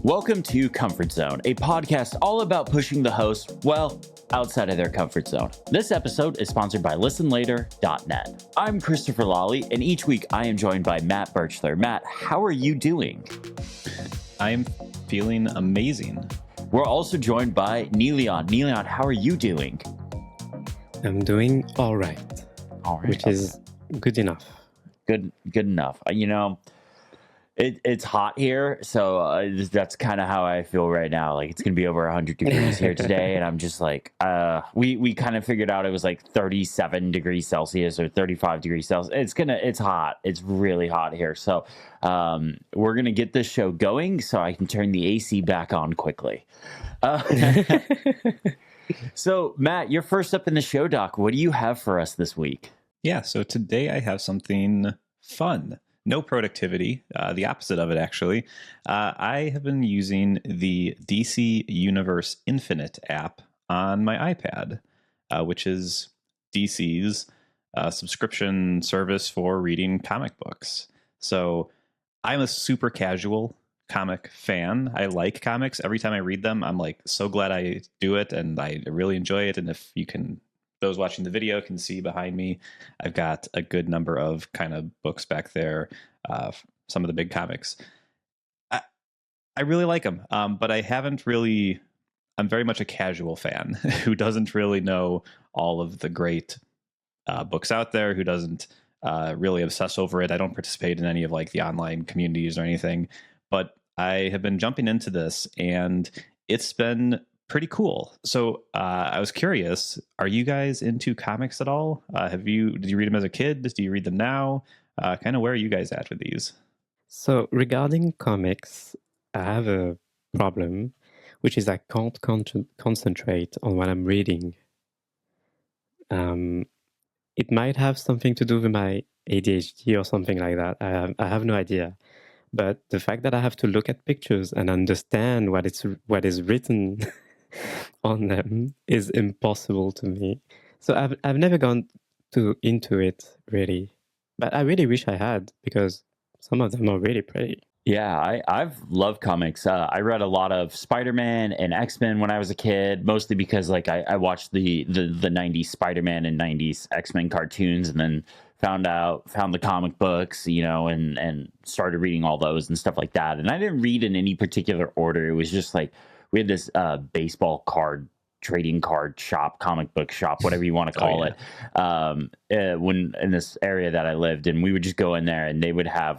Welcome to Comfort Zone, a podcast all about pushing the host, well, outside of their comfort zone. This episode is sponsored by listenlater.net. I'm Christopher Lawley, and each week I am joined by Matt Birchler. Matt, how are you doing? I'm feeling amazing. We're also joined by Niléane. Niléane, how are you doing? I'm doing all right. Which is good enough. Good enough. It's hot here, so that's kind of how I feel right now. Like, it's gonna be over 100 degrees here today, and I'm just like, we kind of figured out it was like 37 degrees Celsius or 35 degrees Celsius. It's hot. It's really hot here. So we're gonna get this show going so I can turn the AC back on quickly. So Matt, you're first up in the show, doc. What do you have for us this week? Yeah, so today I have something fun. No productivity, the opposite of it, actually. I have been using the DC Universe Infinite app on my iPad, which is DC's subscription service for reading comic books. So I'm a super casual comic fan. I like comics. Every time I read them, I'm like so glad I do it, and I really enjoy it. And if you can... Those watching the video can see behind me, I've got a good number of kind of books back there, some of the big comics. I really like them, but I haven't really... I'm very much a casual fan who doesn't really know all of the great books out there, who doesn't really obsess over it. I don't participate in any of like the online communities or anything, but I have been jumping into this, and it's been pretty cool. So I was curious, are you guys into comics at all? Did you read them as a kid? Do you read them now? Kind of where are you guys at with these? So regarding comics, I have a problem, which is I can't concentrate on what I'm reading. It might have something to do with my ADHD or something like that. I have no idea. But the fact that I have to look at pictures and understand what is written on them is impossible to me. So I've never gone into it really, but I really wish I had, because some of them are really pretty. Yeah, I've loved comics. I read a lot of Spider-Man and X-Men when I was a kid, mostly because like I watched the 90s Spider-Man and 90s X-Men cartoons, and then found the comic books, and started reading all those and stuff like that. And I didn't read in any particular order. It was just like we had this baseball card trading card shop, comic book shop, whatever you want to call it, when in this area that I lived, and we would just go in there, and they would have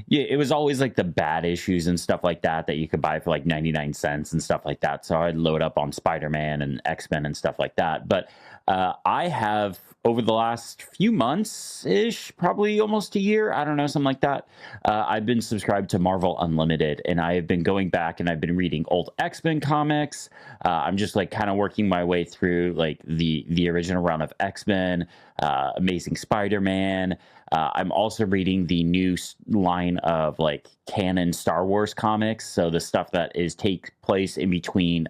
it was always like the bad issues and stuff like that you could buy for like 99 cents and stuff like that. So I'd load up on Spider-Man and X-Men and stuff like that. But I have, over the last few months-ish, probably almost a year, I don't know, something like that, I've been subscribed to Marvel Unlimited, and I have been going back and I've been reading old X-Men comics. I'm just like kind of working my way through like the original run of X-Men, Amazing Spider-Man. I'm also reading the new line of like canon Star Wars comics, so the stuff that take place in between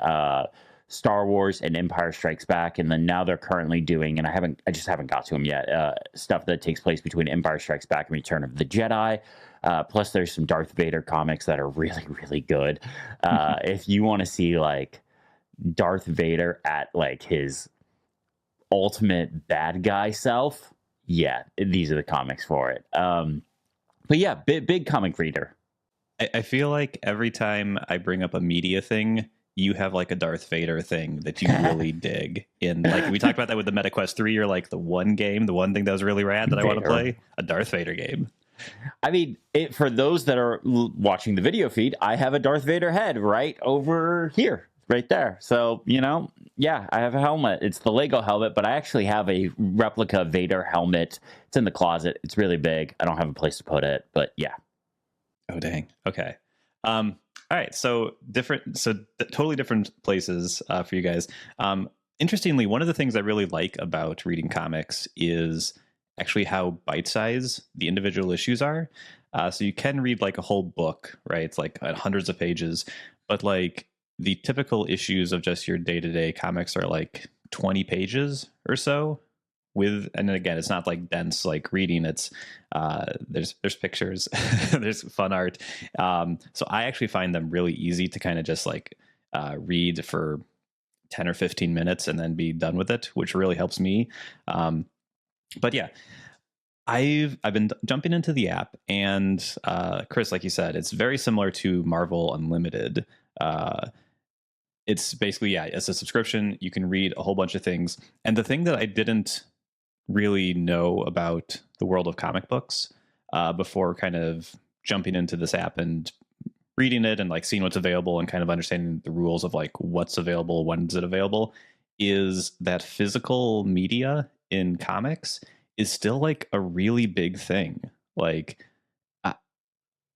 Star Wars and Empire Strikes Back, and then now they're currently doing, and I just haven't got to them yet, stuff that takes place between Empire Strikes Back and Return of the Jedi. Plus there's some Darth Vader comics that are really, really good. If you want to see like Darth Vader at like his ultimate bad guy self, yeah, these are the comics for it. But yeah, big comic reader. I feel like every time I bring up a media thing, you have like a Darth Vader thing that you really dig. In like we talked about that with the MetaQuest 3, or like the one thing that was really rad that I want to play, a Darth Vader game. I mean, for those that are watching the video feed, I have a Darth Vader head right over here, right there. So, yeah, I have a helmet. It's the Lego helmet, but I actually have a replica Vader helmet. It's in the closet. It's really big. I don't have a place to put it, but yeah. Oh, dang. Okay. All right, totally different places for you guys. Interestingly, one of the things I really like about reading comics is actually how bite-sized the individual issues are. So you can read like a whole book, right? It's like hundreds of pages, but like the typical issues of just your day-to-day comics are like 20 pages or so, and again, it's not like dense like reading. It's there's pictures, there's fun art. So I actually find them really easy to kind of just like read for 10 or 15 minutes and then be done with it, which really helps me. But yeah, I've been jumping into the app, and Chris, like you said, it's very similar to Marvel Unlimited. It's basically, yeah, it's a subscription. You can read a whole bunch of things. And the thing that I didn't really know about the world of comic books before kind of jumping into this app and reading it and like seeing what's available and kind of understanding the rules of like what's available, when is it available, is that physical media in comics is still like a really big thing. Like,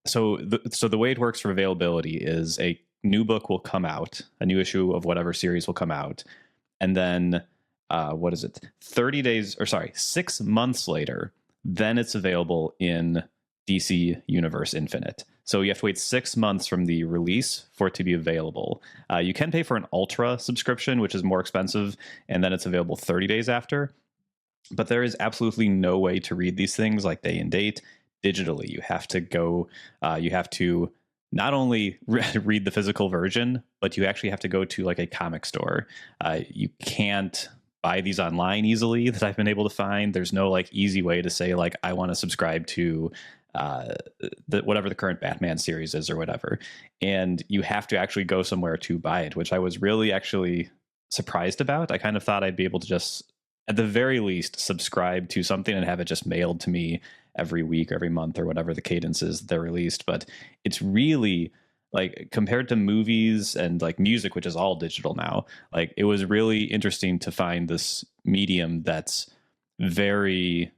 so the way it works for availability is a new book will come out, a new issue of whatever series will come out, and then 30 days, or sorry, 6 months later, then it's available in DC Universe Infinite. So you have to wait 6 months from the release for it to be available. You can pay for an Ultra subscription, which is more expensive, and then it's available 30 days after. But there is absolutely no way to read these things like day and date digitally. You have to go, you have to not only read the physical version, but you actually have to go to like a comic store. You can't buy these online easily that I've been able to find. There's no like easy way to say like, I want to subscribe to whatever the current Batman series is or whatever. And you have to actually go somewhere to buy it, which I was really actually surprised about. I kind of thought I'd be able to just, at the very least, subscribe to something and have it just mailed to me every week or every month or whatever the cadence is they're released. But it's really like, compared to movies and like music, which is all digital now, like it was really interesting to find this medium that's very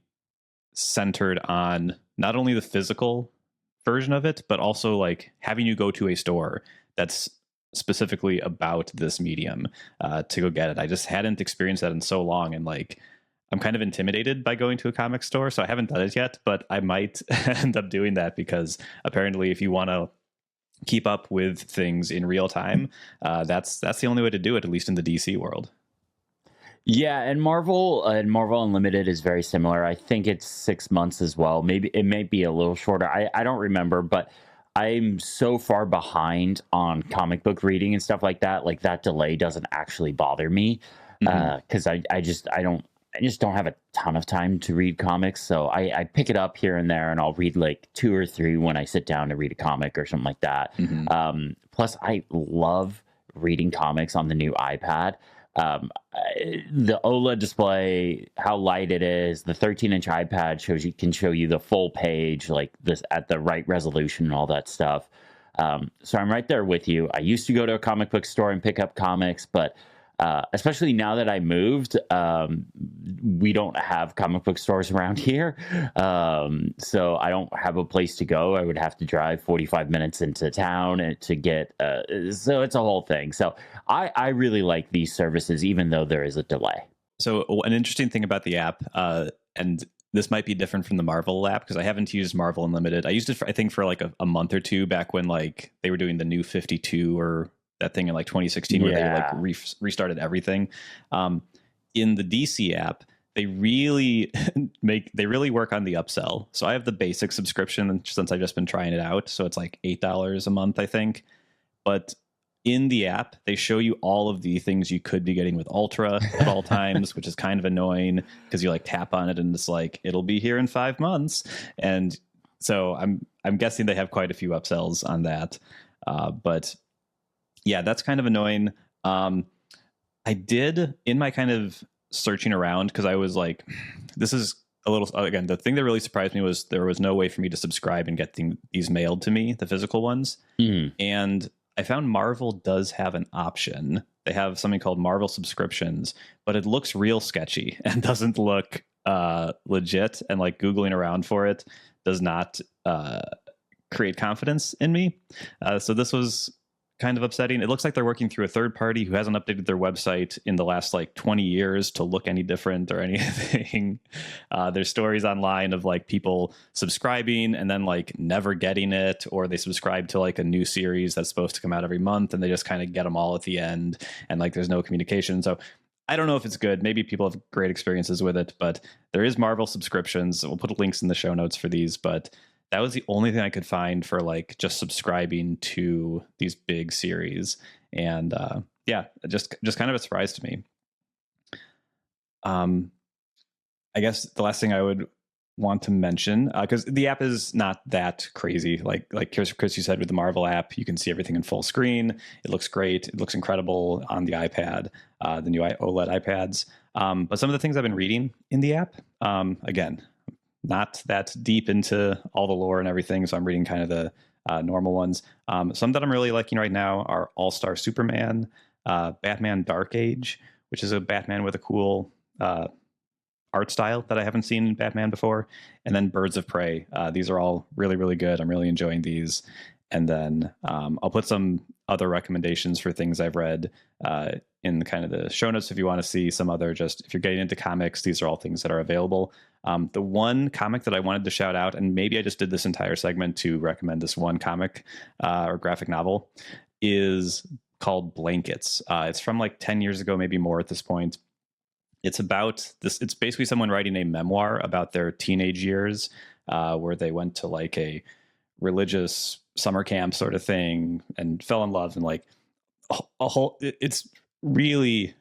centered on not only the physical version of it, but also like having you go to a store that's specifically about this medium to go get it. I just hadn't experienced that in so long, and like I'm kind of intimidated by going to a comic store, so I haven't done it yet, but I might end up doing that, because apparently if you want to keep up with things in real time, that's the only way to do it, at least in the DC world. Yeah, and Marvel Unlimited is very similar. I think it's 6 months as well. Maybe it may be a little shorter. I don't remember, but I'm so far behind on comic book reading and stuff like that. Like that delay doesn't actually bother me because I just don't have a ton of time to read comics. So I pick it up here and there, and I'll read like 2 or 3 when I sit down to read a comic or something like that. Plus, I love reading comics on the new iPad. The OLED display, how light it is, the 13-inch iPad can show you the full page, like this at the right resolution and all that stuff. So I'm right there with you. I used to go to a comic book store and pick up comics, but especially now that I moved, we don't have comic book stores around here. So I don't have a place to go. I would have to drive 45 minutes into town to get, so it's a whole thing. So I really like these services, even though there is a delay. So an interesting thing about the app, and this might be different from the Marvel app, because I haven't used Marvel Unlimited. I used it for like a month or two back when like they were doing the new 52 or that thing in like 2016 where they like restarted everything. In the DC app, they really work on the upsell. So I have the basic subscription since I've just been trying it out. So it's like $8 a month, I think. But in the app, they show you all of the things you could be getting with Ultra at all times, which is kind of annoying because you like tap on it and it's like, it'll be here in 5 months. And so I'm guessing they have quite a few upsells on that. But yeah, that's kind of annoying. I did, in my kind of searching around, because I was like, this is a little, again, the thing that really surprised me was there was no way for me to subscribe and get these mailed to me, the physical ones. And I found Marvel does have an option. They have something called Marvel subscriptions, but it looks real sketchy and doesn't look legit. And like Googling around for it does not create confidence in me. So this was kind of upsetting. It looks like they're working through a third party who hasn't updated their website in the last like 20 years to look any different or anything. There's stories online of like people subscribing and then like never getting it, or they subscribe to like a new series that's supposed to come out every month and they just kind of get them all at the end, and like there's no communication. So I don't know if it's good. Maybe people have great experiences with it, but there is Marvel subscriptions. We'll put links in the show notes for these, but that was the only thing I could find for like just subscribing to these big series. And yeah, just kind of a surprise to me. I guess the last thing I would want to mention, because the app is not that crazy. Like Chris, you said with the Marvel app, you can see everything in full screen. It looks great. It looks incredible on the iPad, the new OLED iPads. But some of the things I've been reading in the app, again, not that deep into all the lore and everything. So I'm reading kind of the normal ones. Some that I'm really liking right now are All-Star Superman, Batman Dark Age, which is a Batman with a cool art style that I haven't seen in Batman before, and then Birds of Prey. These are all really, really good. I'm really enjoying these. And then I'll put some other recommendations for things I've read in kind of the show notes if you want to see some other, just if you're getting into comics, these are all things that are available. The one comic that I wanted to shout out, and maybe I just did this entire segment to recommend this one comic or graphic novel, is called Blankets. It's from like 10 years ago, maybe more at this point. It's about this. It's basically someone writing a memoir about their teenage years, where they went to like a religious summer camp sort of thing and fell in love, and like a whole. It's really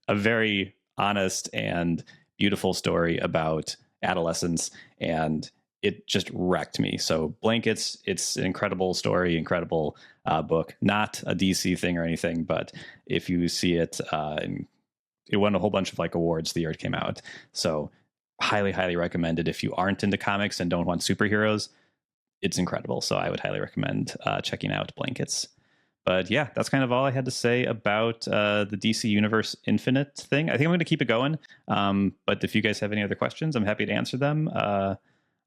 a very honest and beautiful story about adolescence, and it just wrecked me. So Blankets, it's an incredible story, incredible book. Not a DC thing or anything, but if you see it in it won a whole bunch of like awards the year it came out. So highly, highly recommended. If you aren't into comics and don't want superheroes, it's incredible. So I would highly recommend checking out Blankets. But yeah, that's kind of all I had to say about the DC Universe Infinite thing. I think I'm going to keep it going. But if you guys have any other questions, I'm happy to answer them.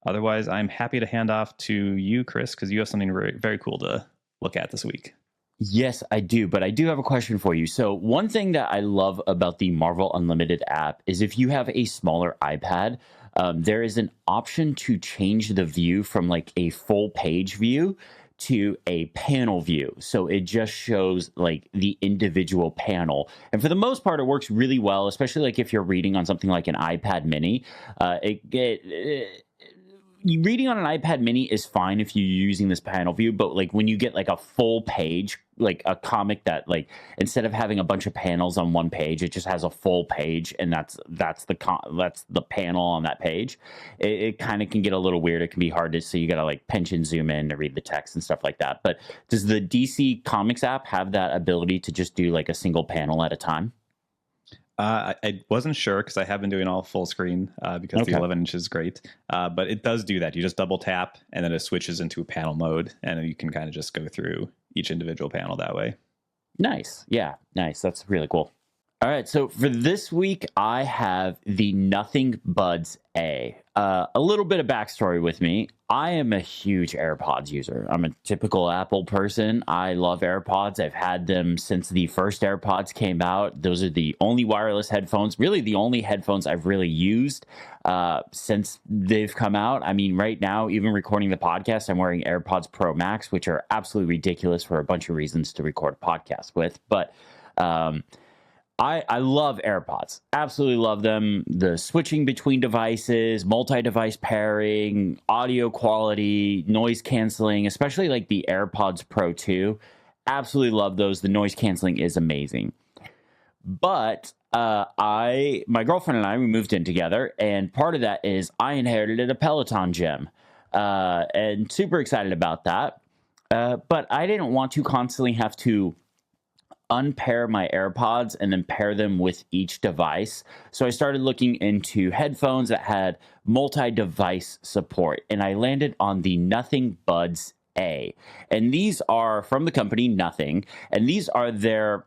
Otherwise, I'm happy to hand off to you, Chris, because you have something very, very cool to look at this week. Yes, I do. But I do have a question for you. So one thing that I love about the Marvel Unlimited app is if you have a smaller iPad, there is an option to change the view from like a full page view to a panel view. So it just shows like the individual panel. And for the most part, it works really well, especially like if you're reading on something like an iPad mini. Reading on an iPad mini is fine if you're using this panel view, but like when you get like a full page, like a comic that like instead of having a bunch of panels on one page, it just has a full page, and that's the panel on that page. It kind of can get a little weird. It can be hard to see. You got to like pinch and zoom in to read the text and stuff like that. But does the DC Comics app have that ability to just do like a single panel at a time? I wasn't sure because I have been doing all full screen because the 11-inch is great. But it does do that. You just double tap and then it switches into a panel mode, and you can kind of just go through each individual panel that way. Nice. Yeah, nice. That's really cool. All right. So for this week, I have the Nothing Buds A. A little bit of backstory with me. I am a huge AirPods user. I'm a typical Apple person. I love AirPods. I've had them since the first AirPods came out. Those are the only wireless headphones, really the only headphones I've really used since they've come out. I mean, right now, even recording the podcast, I'm wearing AirPods Pro Max, which are absolutely ridiculous for a bunch of reasons to record a podcast with. But I love AirPods. Absolutely love them. The switching between devices, multi-device pairing, audio quality, noise canceling, especially like the AirPods Pro 2. Absolutely love those. The noise canceling is amazing. But my girlfriend and I, we moved in together, and part of that is I inherited a Peloton gym, and super excited about that. But I didn't want to constantly have to unpair my AirPods and then pair them with each device. So I started looking into headphones that had multi-device support, and I landed on the Nothing Buds A. And these are from the company Nothing, and these are their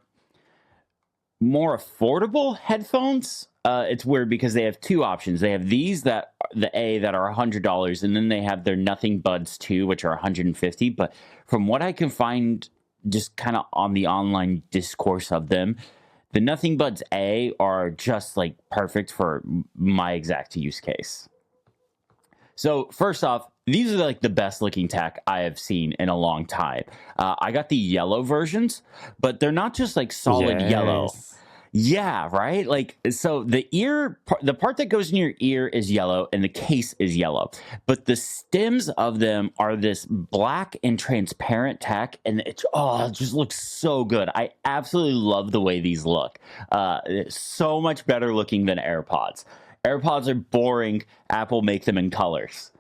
more affordable headphones. It's weird because they have two options. They have these that the A that are $100, and then they have their Nothing Buds 2, which are $150. But from what I can find, just kind of on the online discourse of them, the Nothing Buds A are just like perfect for my exact use case. So first off, these are like the best looking tech I have seen in a long time. I got the yellow versions, but they're not just like solid yellow. Yeah, right? Like, so the part that goes in your ear is yellow and the case is yellow, but the stems of them are this black and transparent tech, and it just looks so good. I absolutely love the way these look. It's so much better looking than AirPods. AirPods are boring. Apple make them in colors.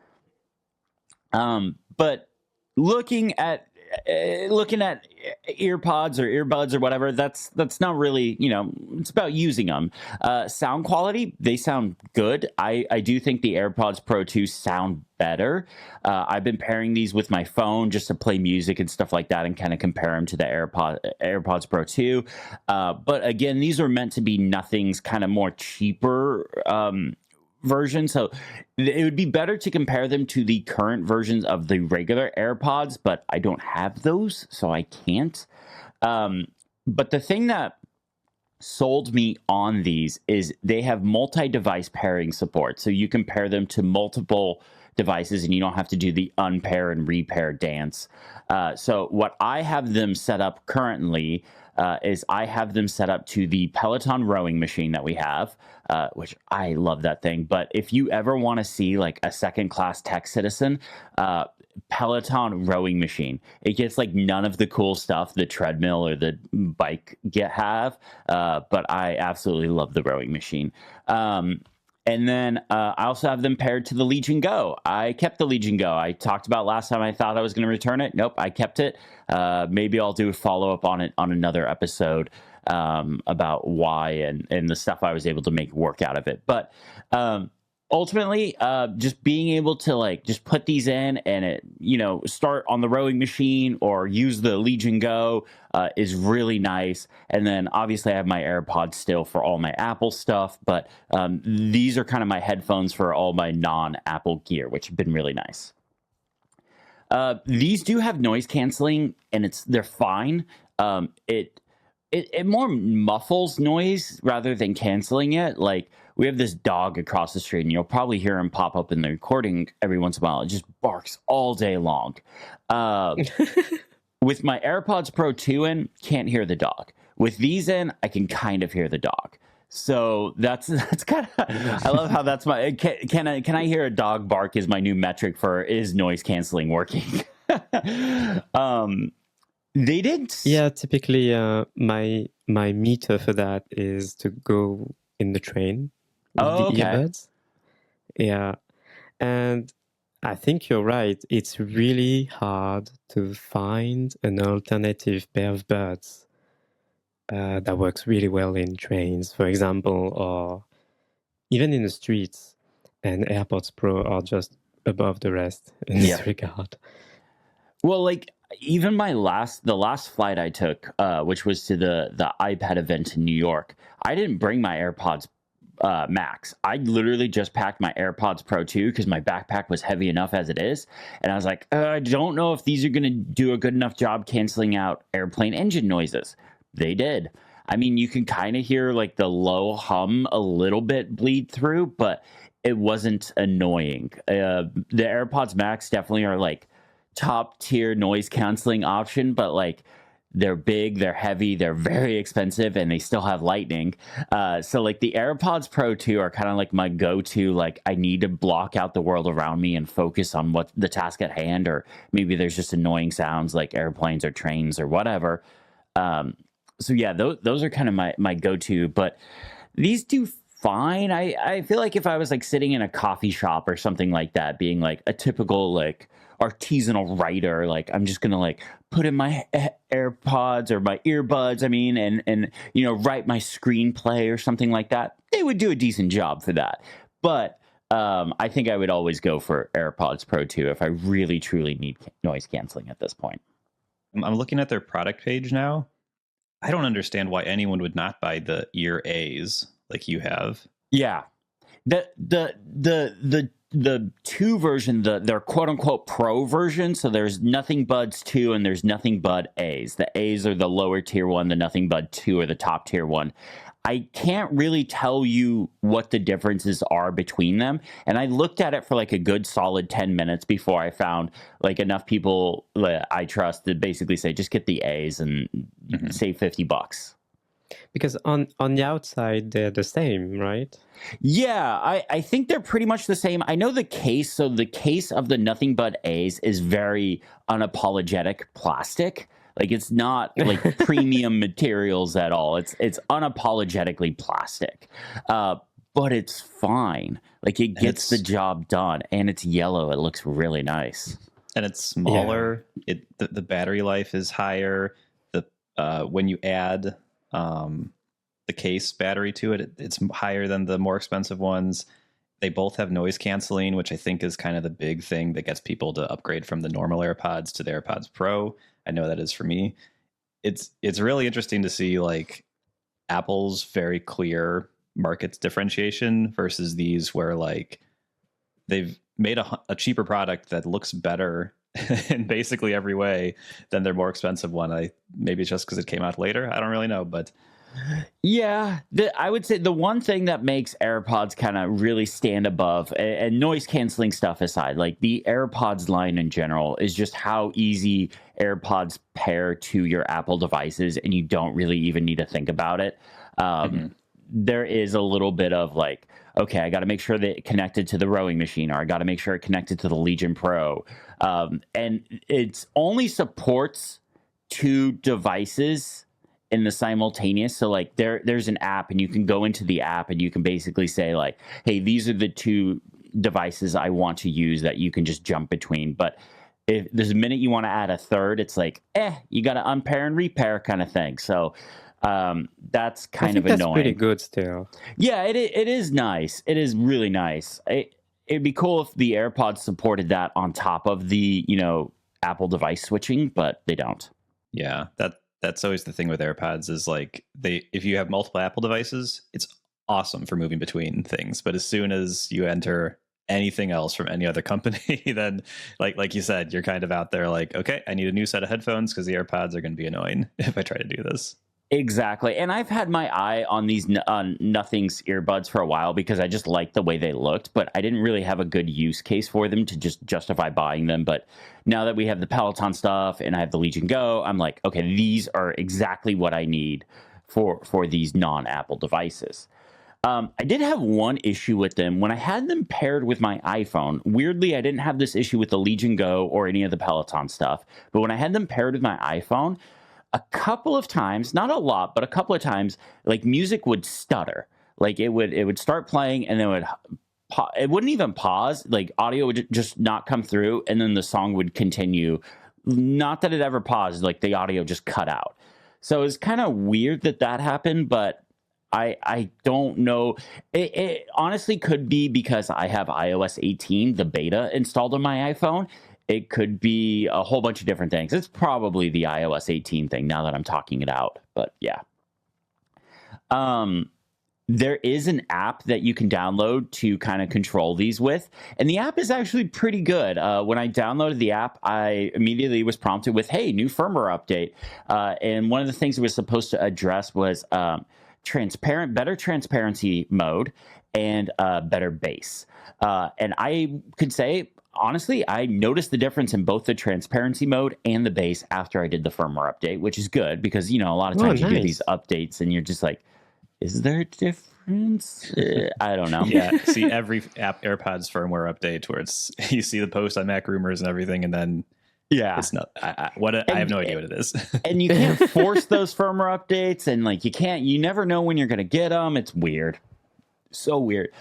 But looking at earpods or earbuds or whatever, that's not really, it's about using them. Sound quality, they sound good. I do think the AirPods Pro 2 sound better. I've been pairing these with my phone just to play music and stuff like that and kind of compare them to the AirPods Pro 2. But again, these are meant to be nothing's kind of more cheaper version, so it would be better to compare them to the current versions of the regular AirPods, but I don't have those, so I can't. But the thing that sold me on these is they have multi-device pairing support, so you can pair them to multiple devices and you don't have to do the unpair and repair dance. So what I have them set up currently is I have them set up to the Peloton rowing machine that we have, which I love that thing. But if you ever want to see like a second class tech citizen, Peloton rowing machine, it gets like none of the cool stuff the treadmill or the bike have, but I absolutely love the rowing machine. And then I also have them paired to the Legion Go. I kept the Legion Go. I talked about last time I thought I was going to return it. Nope, I kept it. Maybe I'll do a follow-up on it on another episode about why and the stuff I was able to make work out of it. But ultimately, just being able to like just put these in and it, start on the rowing machine or use the Legion Go is really nice. And then obviously I have my AirPods still for all my Apple stuff, but these are kind of my headphones for all my non-Apple gear, which have been really nice. These do have noise canceling and they're fine. It more muffles noise rather than canceling it. Like, we have this dog across the street, and you'll probably hear him pop up in the recording every once in a while. It just barks all day long. With my AirPods Pro 2 in, can't hear the dog. With these in, I can kind of hear the dog. So that's kind of, I love how that's my, can I hear a dog bark is my new metric for is noise canceling working. They didn't. Yeah, typically my meter for that is to go in the train with the earbuds. Yeah, and I think you're right. It's really hard to find an alternative pair of buds that works really well in trains, for example, or even in the streets. And AirPods Pro are just above the rest in this regard. Well, like even the last flight I took, which was to the iPad event in New York, I didn't bring my AirPods Max. I literally just packed my AirPods Pro 2 because my backpack was heavy enough as it is. And I was like, I don't know if these are going to do a good enough job canceling out airplane engine noises. They did. I mean, you can kind of hear like the low hum a little bit bleed through, but it wasn't annoying. The AirPods Max definitely are like top tier noise canceling option, but like they're big, they're heavy, they're very expensive, and they still have lightning. So like the AirPods Pro 2 are kind of like my go-to, like I need to block out the world around me and focus on what the task at hand, or maybe there's just annoying sounds like airplanes or trains or whatever. So yeah, those are kind of my go-to, but these do fine. I feel like if I was like sitting in a coffee shop or something like that, being like a typical like artisanal writer, like I'm just gonna like put in my AirPods or my earbuds, and write my screenplay or something like that, they would do a decent job for that. But I think I would always go for AirPods Pro 2 if I really truly need noise canceling at this point. I'm looking at their product page now. I don't understand why anyone would not buy the ear A's like you have. Yeah. The 2 version, their quote unquote pro version. So there's Nothing Buds 2 and there's Nothing Bud A's. The A's are the lower tier one. The Nothing Bud 2 are the top tier one. I can't really tell you what the differences are between them. And I looked at it for like a good solid 10 minutes before I found like enough people that I trust to basically say, just get the A's and save $50. Because on the outside they're the same, right? Yeah, I think they're pretty much the same. I know the case. So the case of the Nothing But A's is very unapologetic plastic. Like it's not like premium materials at all. It's unapologetically plastic, but it's fine. Like it gets the job done, and it's yellow. It looks really nice, and it's smaller. Yeah. The battery life is higher. When you add the case battery to it, it's higher than the more expensive ones. They both have noise canceling, which I think is kind of the big thing that gets people to upgrade from the normal AirPods to the AirPods Pro. I know that is for me. It's really interesting to see like Apple's very clear market differentiation versus these where like they've made a cheaper product that looks better in basically every way than their more expensive one. Maybe it's just because it came out later. I don't really know, but yeah, I would say the one thing that makes AirPods kind of really stand above, and noise canceling stuff aside, like the AirPods line in general is just how easy AirPods pair to your Apple devices, and you don't really even need to think about it. There is a little bit of like, okay, I got to make sure that it connected to the rowing machine, or I got to make sure it connected to the Legion Pro. And it only supports 2 devices in the simultaneous. So like there's an app, and you can go into the app and you can basically say like, hey, these are the 2 devices I want to use that you can just jump between. But if there's a minute you want to add a third, it's like, you got to unpair and repair kind of thing. So that's kind of annoying. That's pretty good still. Yeah, it is nice. It is really nice. It'd be cool if the AirPods supported that on top of the, Apple device switching, but they don't. Yeah, that's always the thing with AirPods is like if you have multiple Apple devices, it's awesome for moving between things. But as soon as you enter anything else from any other company, then like you said, you're kind of out there like, okay, I need a new set of headphones because the AirPods are going to be annoying if I try to do this. Exactly. And I've had my eye on these Nothing's earbuds for a while because I just liked the way they looked, but I didn't really have a good use case for them to just justify buying them. But now that we have the Peloton stuff and I have the Legion Go, I'm like, okay, these are exactly what I need for these non-Apple devices. I did have one issue with them. When I had them paired with my iPhone, weirdly, I didn't have this issue with the Legion Go or any of the Peloton stuff. But when I had them paired with my iPhone, a couple of times, not a lot, but a couple of times, like music would stutter. Like it would start playing and then it wouldn't even pause. Like audio would just not come through, and then the song would continue. Not that it ever paused, like the audio just cut out. So it's kind of weird that happened, but I don't know. It honestly could be because I have iOS 18, the beta, installed on my iPhone. It could be a whole bunch of different things. It's probably the iOS 18 thing now that I'm talking it out. But yeah. There is an app that you can download to kind of control these with. And the app is actually pretty good. When I downloaded the app, I immediately was prompted with, hey, new firmware update. And one of the things it was supposed to address was better transparency mode and better bass. And I could say, honestly, I noticed the difference in both the transparency mode and the bass after I did the firmware update, which is good because, a lot of times you do these updates and you're just like, is there a difference? I don't know. Yeah, see every AirPods firmware update where you see the post on Mac Rumors and everything, and then it's not. I have no idea what it is. And you can't force those firmware updates, and like you never know when you're going to get them. It's weird, so weird.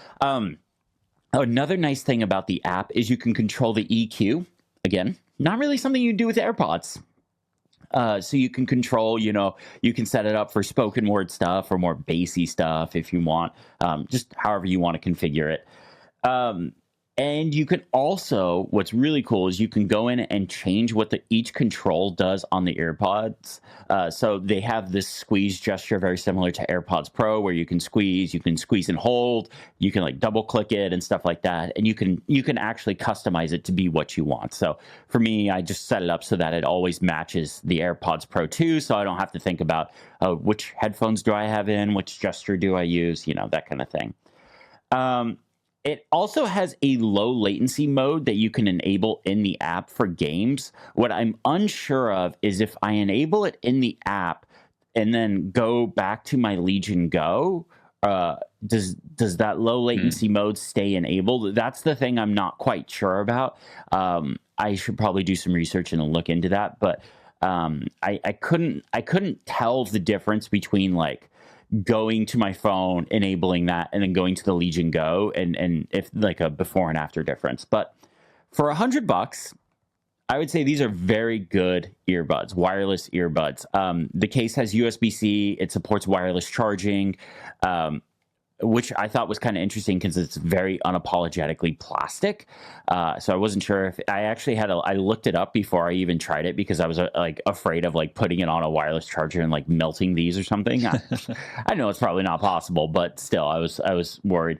Another nice thing about the app is you can control the EQ. Again, not really something you do with AirPods. So you can control, you can set it up for spoken word stuff or more bassy stuff if you want, just however you want to configure it. And you can also, what's really cool is you can go in and change what each control does on the AirPods. So they have this squeeze gesture very similar to AirPods Pro where you can squeeze and hold, you can like double click it and stuff like that. And you can actually customize it to be what you want. So for me, I just set it up so that it always matches the AirPods Pro 2. So I don't have to think about which headphones do I have in, which gesture do I use, that kind of thing. It also has a low latency mode that you can enable in the app for games. What I'm unsure of is if I enable it in the app, and then go back to my Legion Go, does that low latency mode stay enabled? That's the thing I'm not quite sure about. I should probably do some research and look into that, but I couldn't tell the difference between like going to my phone, enabling that, and then going to the Legion Go, and if like a before and after difference. But for $100, I would say these are very good earbuds, wireless earbuds. The case has USB-C. It supports wireless charging, which I thought was kind of interesting because it's very unapologetically plastic. So I wasn't sure if I actually I looked it up before I even tried it because I was like afraid of like putting it on a wireless charger and like melting these or something. I know it's probably not possible, but still I was worried.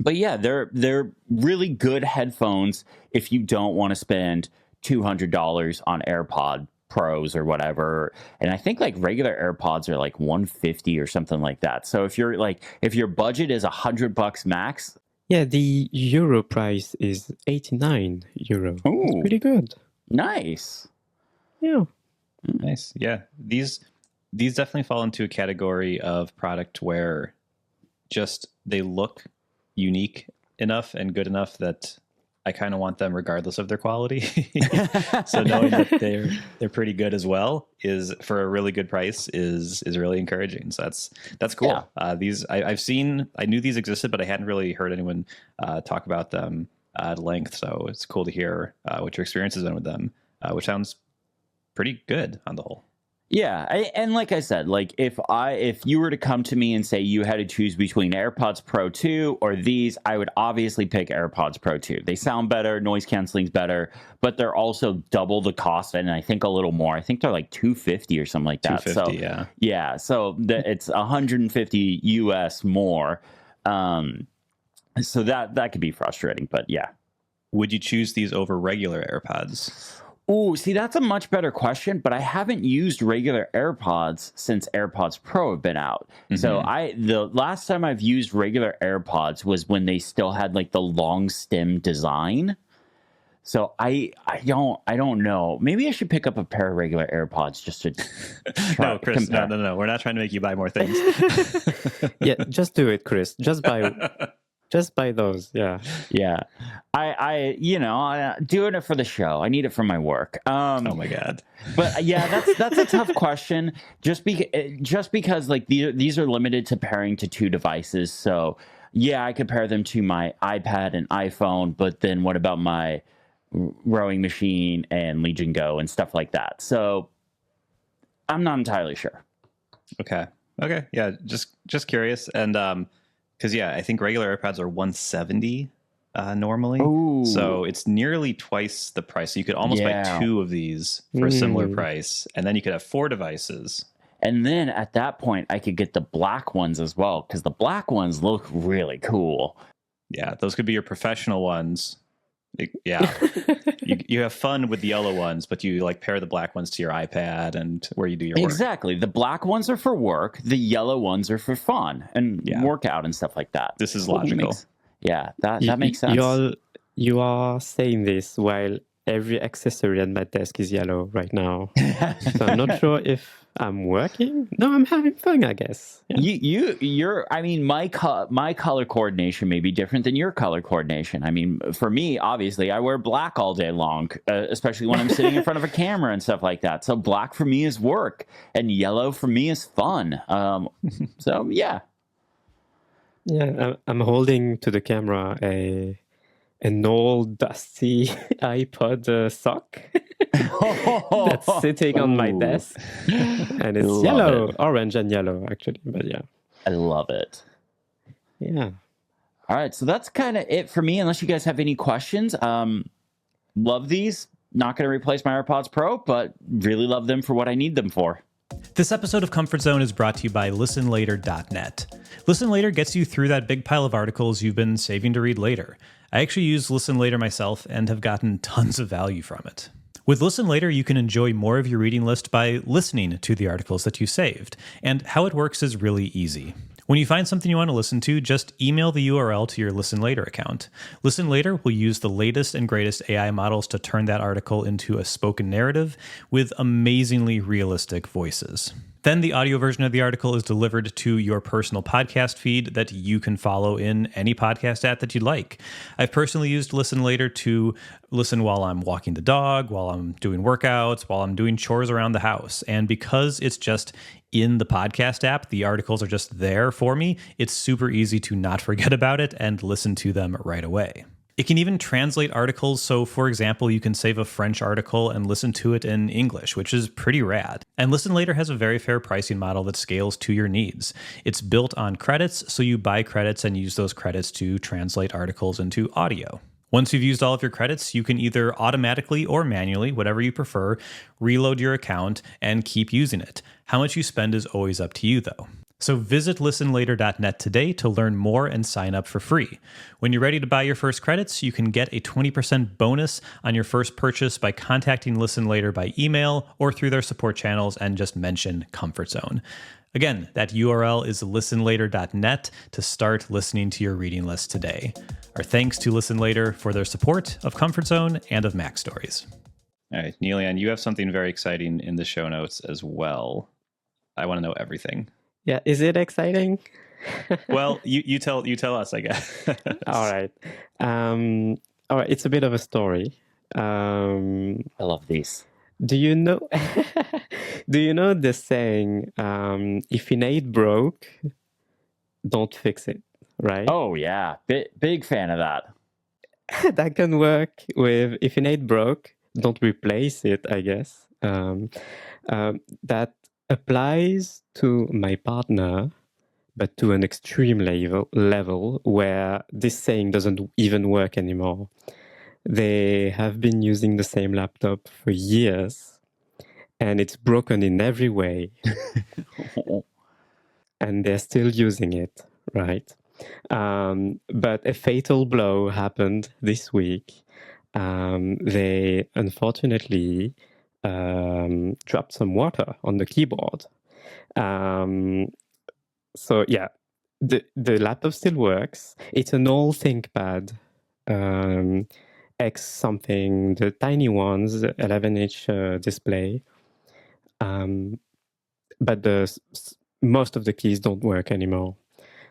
But yeah, they're really good headphones if you don't want to spend $200 on AirPod Pros or whatever. And I think like regular AirPods are like $150 or something like that. So if your budget is $100 max. Yeah, the euro price is 89 euro. Ooh, it's pretty good. Nice. Yeah. Nice. Yeah. These definitely fall into a category of product where just they look unique enough and good enough that I kind of want them regardless of their quality. So knowing that they're pretty good as well is for a really good price is really encouraging. So that's cool. Yeah. I knew these existed, but I hadn't really heard anyone talk about them at length. So it's cool to hear what your experience has been with them, which sounds pretty good on the whole. Yeah, and like I said, like if you were to come to me and say you had to choose between AirPods Pro 2 or these, I would obviously pick AirPods Pro 2. They sound better, noise canceling's better, but they're also double the cost, and I think a little more. I think they're like $250 or something like that. $250, so yeah, so it's $150 US more. So that could be frustrating, but yeah. Would you choose these over regular AirPods? Oh, see, that's a much better question, but I haven't used regular AirPods since AirPods Pro have been out. Mm-hmm. So the last time I've used regular AirPods was when they still had like the long stem design. So I don't know. Maybe I should pick up a pair of regular AirPods just to try. No, Chris, compare. No. We're not trying to make you buy more things. Yeah, just do it, Chris. Just buy those. Yeah. I doing it for the show. I need it for my work. Oh my God. But yeah, that's a tough question. Just because like these are limited to pairing to two devices. So yeah, I could pair them to my iPad and iPhone. But then what about my rowing machine and Legion Go and stuff like that? So I'm not entirely sure. Okay. Yeah. Just curious. And because I think regular AirPods are $170 normally. Ooh. So it's nearly twice the price. So you could almost buy two of these for a similar price, and then you could have 4 devices. And then at that point, I could get the black ones as well, because the black ones look really cool. Yeah, those could be your professional ones. Yeah, you have fun with the yellow ones, but you like pair the black ones to your iPad and where you do your work. Exactly. The black ones are for work. The yellow ones are for fun and workout and stuff like that. This is logical. That makes sense. You are saying this while every accessory at my desk is yellow right now. So I'm not sure if I'm working. No, I'm having fun, I guess. Yeah. You're. I mean, my color coordination may be different than your color coordination. I mean, for me, obviously, I wear black all day long, especially when I'm sitting in front of a camera and stuff like that. So black for me is work, and yellow for me is fun. So yeah. Yeah, I'm holding to the camera an old dusty iPod sock that's sitting on my desk, and it's orange and yellow actually. But yeah, I love it. Yeah. All right, so that's kind of it for me. Unless you guys have any questions, love these. Not going to replace my AirPods Pro, but really love them for what I need them for. This episode of Comfort Zone is brought to you by listenlater.net. Listen Later gets you through that big pile of articles you've been saving to read later. I actually use Listen Later myself and have gotten tons of value from it. With Listen Later, you can enjoy more of your reading list by listening to the articles that you saved. And how it works is really easy. When you find something you want to listen to, just email the URL to your Listen Later account. Listen Later will use the latest and greatest AI models to turn that article into a spoken narrative with amazingly realistic voices. Then the audio version of the article is delivered to your personal podcast feed that you can follow in any podcast app that you'd like. I've personally used Listen Later to listen while I'm walking the dog, while I'm doing workouts, while I'm doing chores around the house. And because it's just in the podcast app, the articles are just there for me. It's super easy to not forget about it and listen to them right away. It can even translate articles. So, for example, you can save a French article and listen to it in English, which is pretty rad. And Listen Later has a very fair pricing model that scales to your needs. It's built on credits, so you buy credits and use those credits to translate articles into audio. Once you've used all of your credits, you can either automatically or manually, whatever you prefer, reload your account and keep using it. How much you spend is always up to you, though. So visit listenlater.net today to learn more and sign up for free. When you're ready to buy your first credits, you can get a 20% bonus on your first purchase by contacting Listen Later by email or through their support channels and just mention Comfort Zone. Again, that URL is listenlater.net to start listening to your reading list today. Our thanks to Listen Later for their support of Comfort Zone and of Mac Stories. All right, Niléane, you have something very exciting in the show notes as well. I want to know everything. Yeah, is it exciting? Well, you tell us, I guess. All right. All right. It's a bit of a story. I love these. Do you know? Do you know the saying? If it ain't broke, don't fix it. Right? Oh yeah, big fan of that. That can work with if it ain't broke, don't replace it. I guess that applies to my partner, but to an extreme level where this saying doesn't even work anymore. They have been using the same laptop for years, and it's broken in every way, and they're still using it, right? But a fatal blow happened this week. They unfortunately dropped some water on the keyboard. So yeah, the laptop still works. It's an old ThinkPad X something, the tiny ones, 11-inch display. But most of the keys don't work anymore.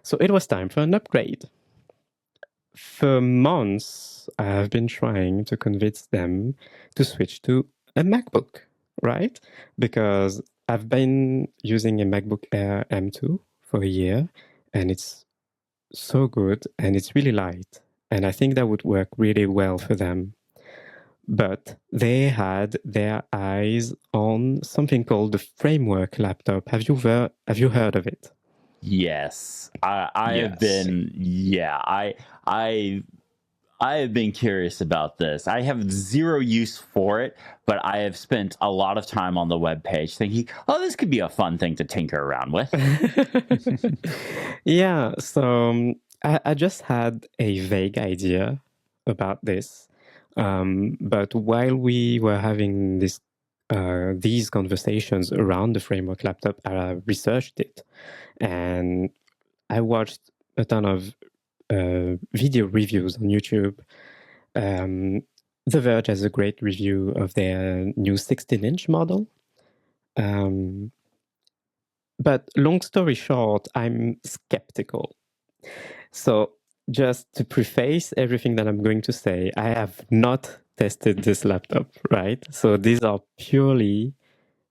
So it was time for an upgrade. For months, I have been trying to convince them to switch to a MacBook, right? Because I've been using a MacBook Air M2 for a year, and it's so good, and it's really light. And I think that would work really well for them. But they had their eyes on something called the Framework laptop. Have you heard of it? Yes, I Yes. have been. Yeah, I have been curious about this. I have zero use for it, but I have spent a lot of time on the webpage thinking, "Oh, this could be a fun thing to tinker around with." Yeah, so I just had a vague idea about this. But while we were having these conversations around the Framework laptop, I researched it, and I watched a ton of video reviews on YouTube. The Verge has a great review of their new 16-inch model. But long story short, I'm skeptical. So just to preface everything that I'm going to say, I have not tested this laptop, right? So these are purely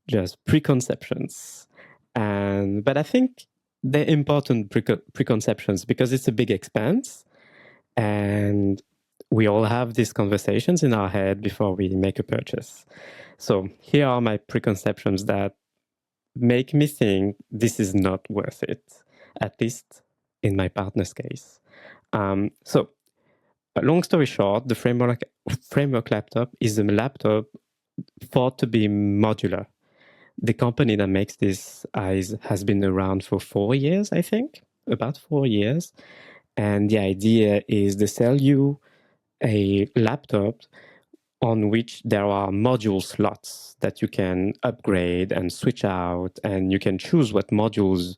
just preconceptions. But I think they're important preconceptions because it's a big expense. And we all have these conversations in our head before we make a purchase. So here are my preconceptions that make me think this is not worth it, at least in my partner's case. So, long story short, the framework laptop is a laptop thought to be modular. The company that makes this has been around for 4 years, I think, about 4 years. And the idea is they sell you a laptop on which there are module slots that you can upgrade and switch out, and you can choose what modules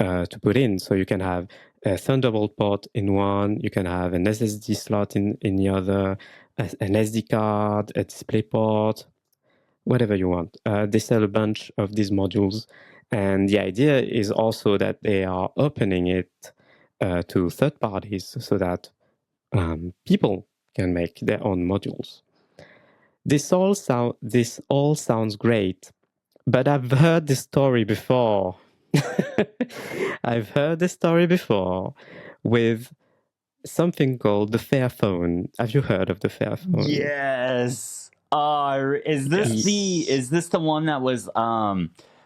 to put in. So you can have a Thunderbolt port in one, you can have an SSD slot in the other, an SD card, a display port, whatever you want. They sell a bunch of these modules. And the idea is also that they are opening it to third parties so that people can make their own modules. This all sounds great, but I've heard this story before. I've heard this story before with something called the Fairphone. Have you heard of the Fairphone? Yes. Is this the one that was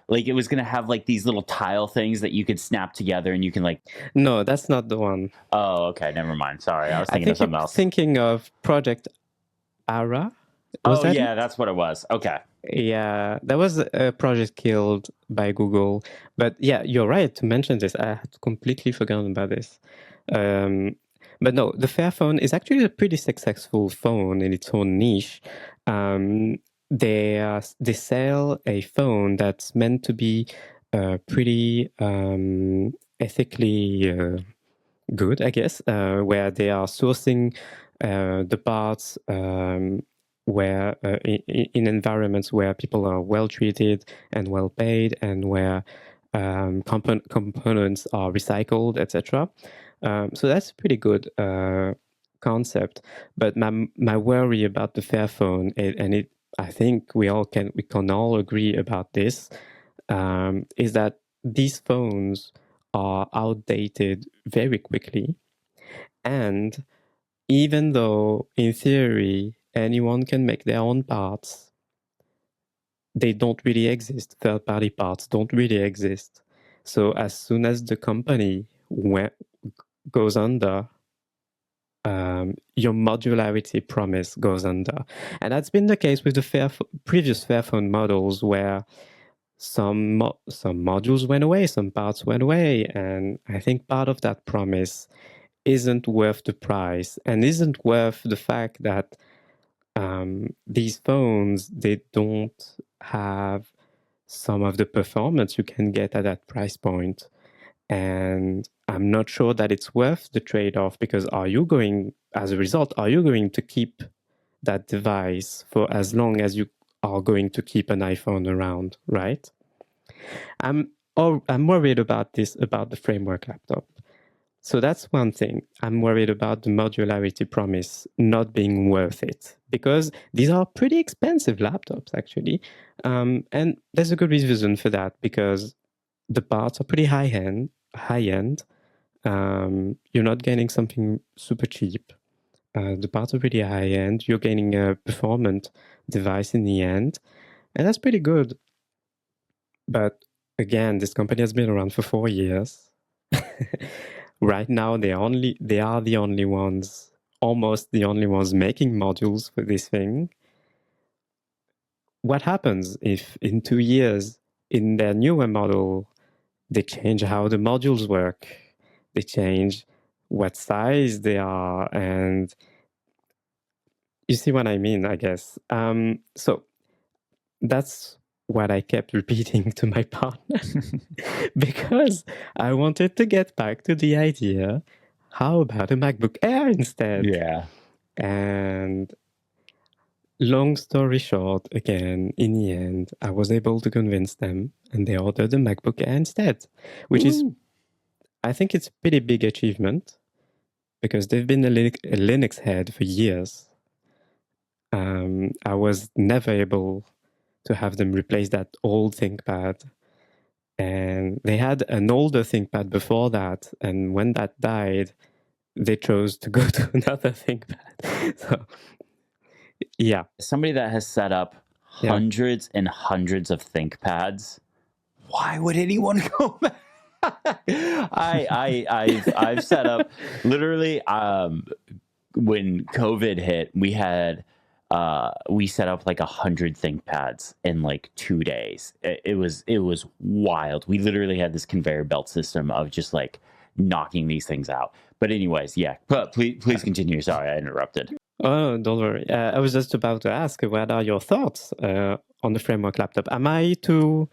like it was gonna have like these little tile things that you could snap together and you can like? No, that's not the one. Oh, okay, never mind. Sorry, I was I thinking think of something you're else. thinking of Project Ara. Oh yeah, that's what it was. Okay. Yeah, that was a project killed by Google. But yeah, you're right to mention this. I had completely forgotten about this. But no, the Fairphone is actually a pretty successful phone in its own niche. They sell a phone that's meant to be pretty ethically good, I guess, where they are sourcing the parts where in environments where people are well treated and well paid, and where components are recycled, etc. So that's a pretty good concept. But my worry about the Fairphone, I think we can all agree about this, is that these phones are outdated very quickly, and even though in theory anyone can make their own parts, they don't really exist. Third-party parts don't really exist. So as soon as the company goes under, your modularity promise goes under. And that's been the case with the previous Fairphone models, where some modules went away, some parts went away, and I think part of that promise isn't worth the price and isn't worth the fact that these phones, they don't have some of the performance you can get at that price point. And I'm not sure that it's worth the trade-off, because as a result, are you going to keep that device for as long as you are going to keep an iPhone around, right? I'm worried about the framework laptop. So that's one thing. I'm worried about the modularity promise not being worth it, because these are pretty expensive laptops, actually. And there's a good reason for that, because the parts are pretty high end. You're not getting something super cheap. The parts are pretty high end. You're getting a performant device in the end, and that's pretty good. But again, this company has been around for 4 years. Right now, they are the only ones, almost the only ones making modules for this thing. What happens if in 2 years, in their newer model, they change how the modules work? They change what size they are, and you see what I mean, I guess. So that's what I kept repeating to my partner, because I wanted to get back to the idea, how about a MacBook Air instead? Yeah. And long story short, again, in the end, I was able to convince them, and they ordered the MacBook Air instead, which is, I think it's a pretty big achievement, because they've been a Linux head for years. I was never able to have them replace that old ThinkPad. And they had an older ThinkPad before that. And when that died, they chose to go to another ThinkPad. So, yeah. Somebody that has set up hundreds and hundreds of ThinkPads, why would anyone go back? I've set up literally when COVID hit, we set up like 100 ThinkPads in like 2 days. It was wild. We literally had this conveyor belt system of just like knocking these things out. But anyways, yeah. But please continue. Sorry, I interrupted. Oh, don't worry. I was just about to ask, what are your thoughts on the framework laptop? Am I too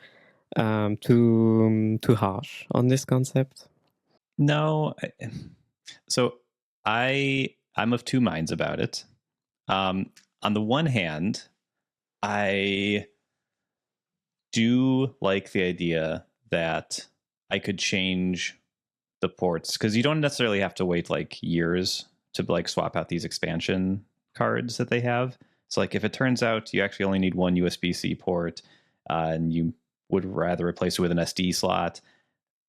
too harsh on this concept? No. So I'm of two minds about it. On the one hand, I do like the idea that I could change the ports, because you don't necessarily have to wait like years to like swap out these expansion cards that they have. So like if it turns out you actually only need one USB-C port and you would rather replace it with an SD slot,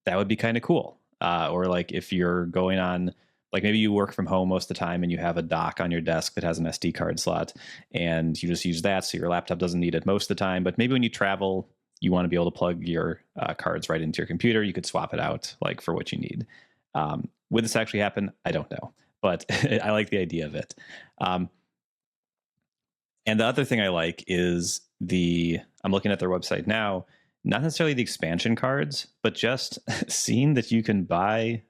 that would be kind of cool. Or like if you're going on, like maybe you work from home most of the time and you have a dock on your desk that has an SD card slot and you just use that so your laptop doesn't need it most of the time. But maybe when you travel, you want to be able to plug your cards right into your computer. You could swap it out like for what you need. Would this actually happen? I don't know, but I like the idea of it. And the other thing I like is I'm looking at their website now, not necessarily the expansion cards, but just seeing that you can buy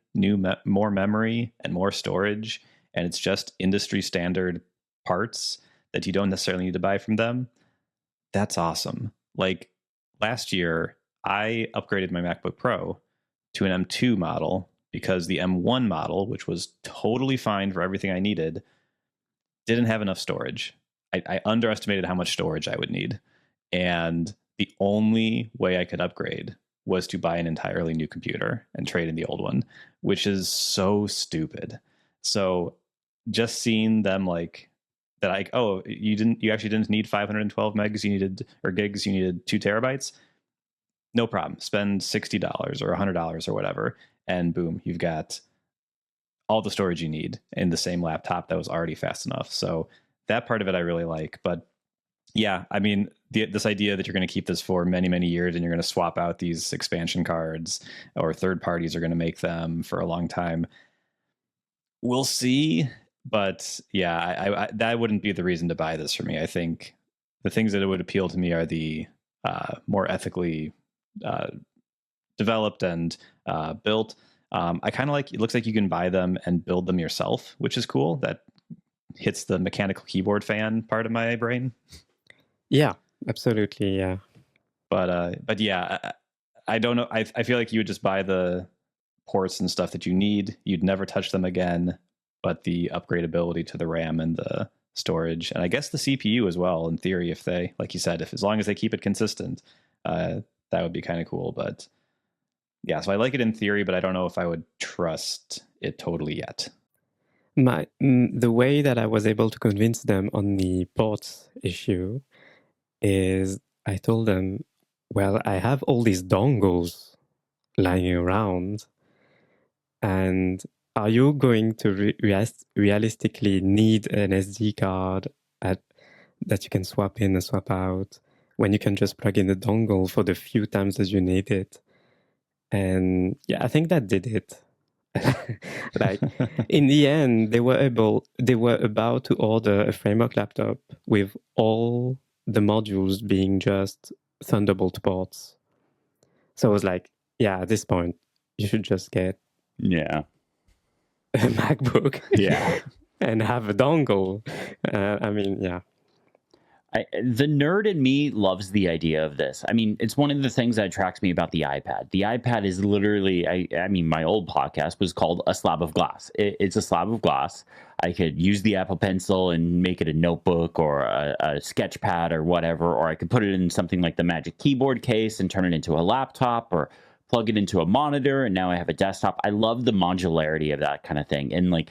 more memory and more storage, and it's just industry standard parts that you don't necessarily need to buy from them. That's awesome. Like last year, I upgraded my MacBook Pro to an M2 model because the M1 model, which was totally fine for everything I needed, didn't have enough storage. I underestimated how much storage I would need. And the only way I could upgrade was to buy an entirely new computer and trade in the old one, which is so stupid. So just seeing them like that, like, oh, you actually didn't need 512 megs, gigs, you needed 2 terabytes. No problem. Spend $60 or $100 or whatever, and boom, you've got all the storage you need in the same laptop that was already fast enough. So that part of it I really like. But yeah, I mean, this idea that you're going to keep this for many, many years and you're going to swap out these expansion cards or third parties are going to make them for a long time, we'll see. But yeah, I that wouldn't be the reason to buy this for me. I think the things that it would appeal to me are the more ethically developed and built. I kind of like, it looks like you can buy them and build them yourself, which is cool. That hits the mechanical keyboard fan part of my brain. Yeah, absolutely. Yeah. But yeah, I don't know. I feel like you would just buy the ports and stuff that you need. You'd never touch them again, but the upgradability to the RAM and the storage, and I guess the CPU as well, in theory, if they, like you said, if as long as they keep it consistent, that would be kind of cool. But yeah, so I like it in theory, but I don't know if I would trust it totally yet. The way that I was able to convince them on the ports issue is I told them, well, I have all these dongles lying around, and are you going to realistically need an SD card that you can swap in and swap out when you can just plug in the dongle for the few times that you need it? And yeah, I think that did it. Like in the end, they were about to order a framework laptop with all the modules being just Thunderbolt ports. So I was like, yeah, at this point, you should just get Yeah. a MacBook, Yeah. and have a dongle. I mean, yeah. The nerd in me loves the idea of this. I mean, it's one of the things that attracts me about the iPad. The iPad is literally, I mean, my old podcast was called A Slab of Glass. It's a slab of glass. I could use the Apple Pencil and make it a notebook or a sketch pad or whatever, or I could put it in something like the Magic Keyboard case and turn it into a laptop, or plug it into a monitor, and now I have a desktop. I love the modularity of that kind of thing. And like,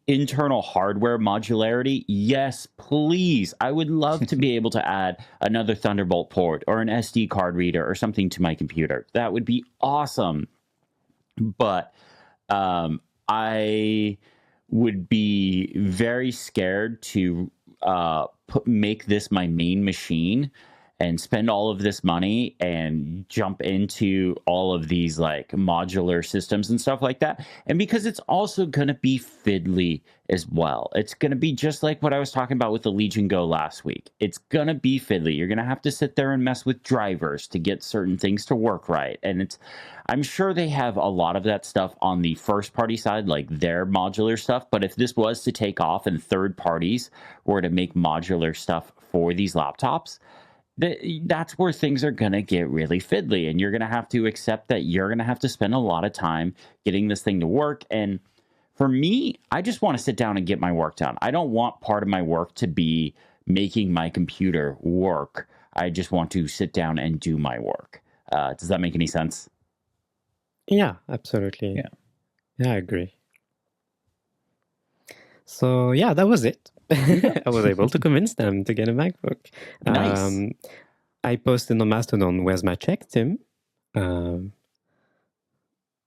internal hardware modularity, yes, please. I would love to be able to add another Thunderbolt port or an SD card reader or something to my computer. That would be awesome. But I would be very scared to make this my main machine and spend all of this money and jump into all of these like modular systems and stuff like that. And because it's also going to be fiddly as well. It's going to be just like what I was talking about with the Legion Go last week. It's going to be fiddly. You're going to have to sit there and mess with drivers to get certain things to work right. And I'm sure they have a lot of that stuff on the first party side, like their modular stuff. But if this was to take off and third parties were to make modular stuff for these laptops, that's where things are going to get really fiddly, and you're going to have to accept that you're going to have to spend a lot of time getting this thing to work. And for me, I just want to sit down and get my work done. I don't want part of my work to be making my computer work. I just want to sit down and do my work. Does that make any sense? Yeah, absolutely. Yeah. Yeah, I agree. So yeah, that was it. I was able to convince them to get a MacBook. Nice. I posted on Mastodon, where's my check, Tim?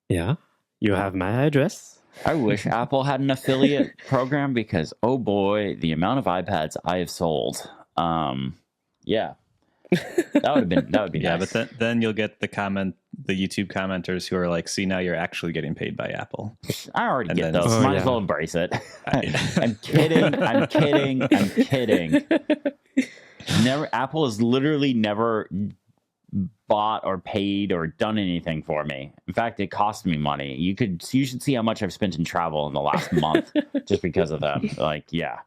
Yeah, you have my address. I wish Apple had an affiliate program because, oh boy, the amount of iPads I have sold. Yeah, that would be Yeah, nice. but then you'll get the YouTube commenters who are like, see, now you're actually getting paid by Apple. I already And get then- those. Oh, Might as yeah. well embrace it. I'm kidding. I'm kidding. Apple has literally never bought or paid or done anything for me. In fact, it cost me money. You should see how much I've spent in travel in the last month just because of them. Like, yeah.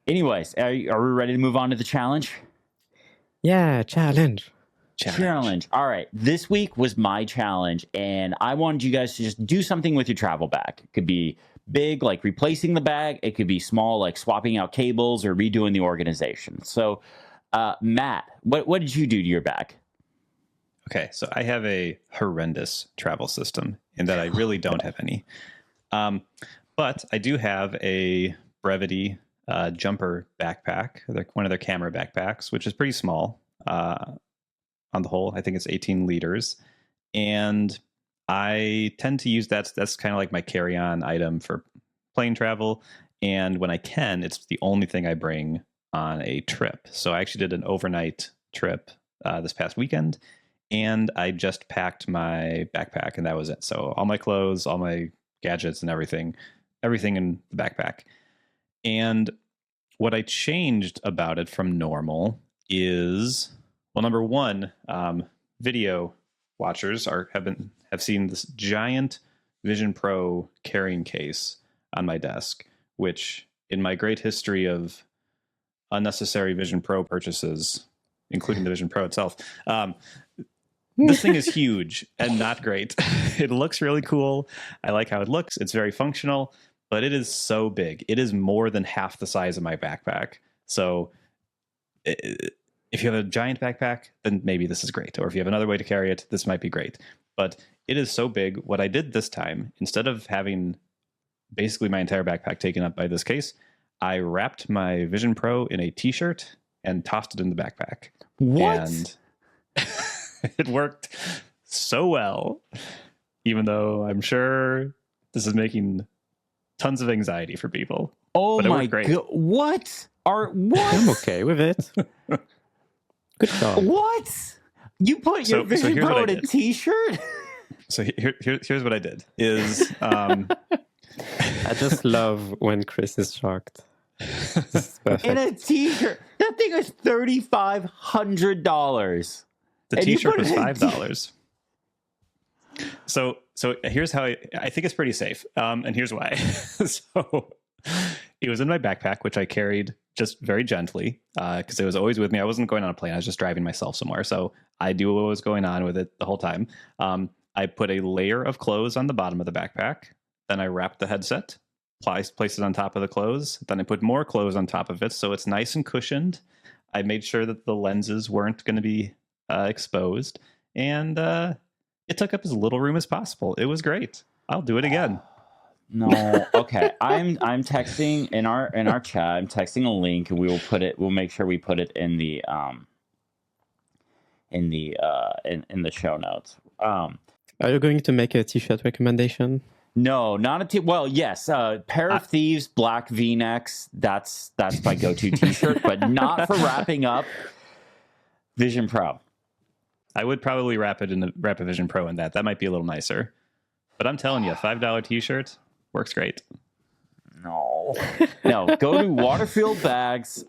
Anyways, are we ready to move on to the challenge? Yeah, challenge. Challenge. All right. This week was my challenge, and I wanted you guys to just do something with your travel bag. It could be big, like replacing the bag. It could be small, like swapping out cables or redoing the organization. So, Matt, what did you do to your bag? Okay, so I have a horrendous travel system in that I really don't have any. But I do have a Brevity jumper backpack, one of their camera backpacks, which is pretty small on the whole. I think it's 18 liters. And I tend to use that. That's kind of like my carry-on item for plane travel. And when I can, it's the only thing I bring on a trip. So I actually did an overnight trip this past weekend, and I just packed my backpack, and that was it. So all my clothes, all my gadgets and everything in the backpack. And what I changed about it from normal is, well, number one, video watchers have seen this giant Vision Pro carrying case on my desk, which in my great history of unnecessary Vision Pro purchases, including the Vision Pro itself, this thing is huge and not great. It looks really cool. I like how it looks. It's very functional, but it is so big. It is more than half the size of my backpack. So if you have a giant backpack, then maybe this is great. Or if you have another way to carry it, this might be great. But it is so big. What I did this time, instead of having basically my entire backpack taken up by this case, I wrapped my Vision Pro in a t-shirt and tossed it in the backpack. What? And it worked so well, even though I'm sure this is making tons of anxiety for people. Oh But it my worked great. god! What? I'm okay with it. Good job. What? You put your So Vision here's Pro what I in a did. t-shirt? So here's what I did is I just love when Chris is shocked. This is perfect. In a t-shirt. That thing is $3,500. the And you t-shirt put was it in a $5. So here's how I think it's pretty safe. And here's why. So it was in my backpack, which I carried just very gently because it was always with me. I wasn't going on a plane. I was just driving myself somewhere. So I knew what was going on with it the whole time. I put a layer of clothes on the bottom of the backpack. Then I wrapped the headset, placed it on top of the clothes. Then I put more clothes on top of it. So it's nice and cushioned. I made sure that the lenses weren't going to be exposed. And it took up as little room as possible. It was great. I'll do it again. No. Okay. I'm texting in our chat. I'm texting a link, and we'll make sure we put it in the show notes. Are you going to make a t-shirt recommendation? No, not a well, yes, pair of thieves, black V-necks. That's my go-to t-shirt, but not for wrapping up Vision Pro. I would probably wrap a Vision Pro in that. That might be a little nicer. But I'm telling you, a $5 t-shirt works great. No, go to Waterfield Bags.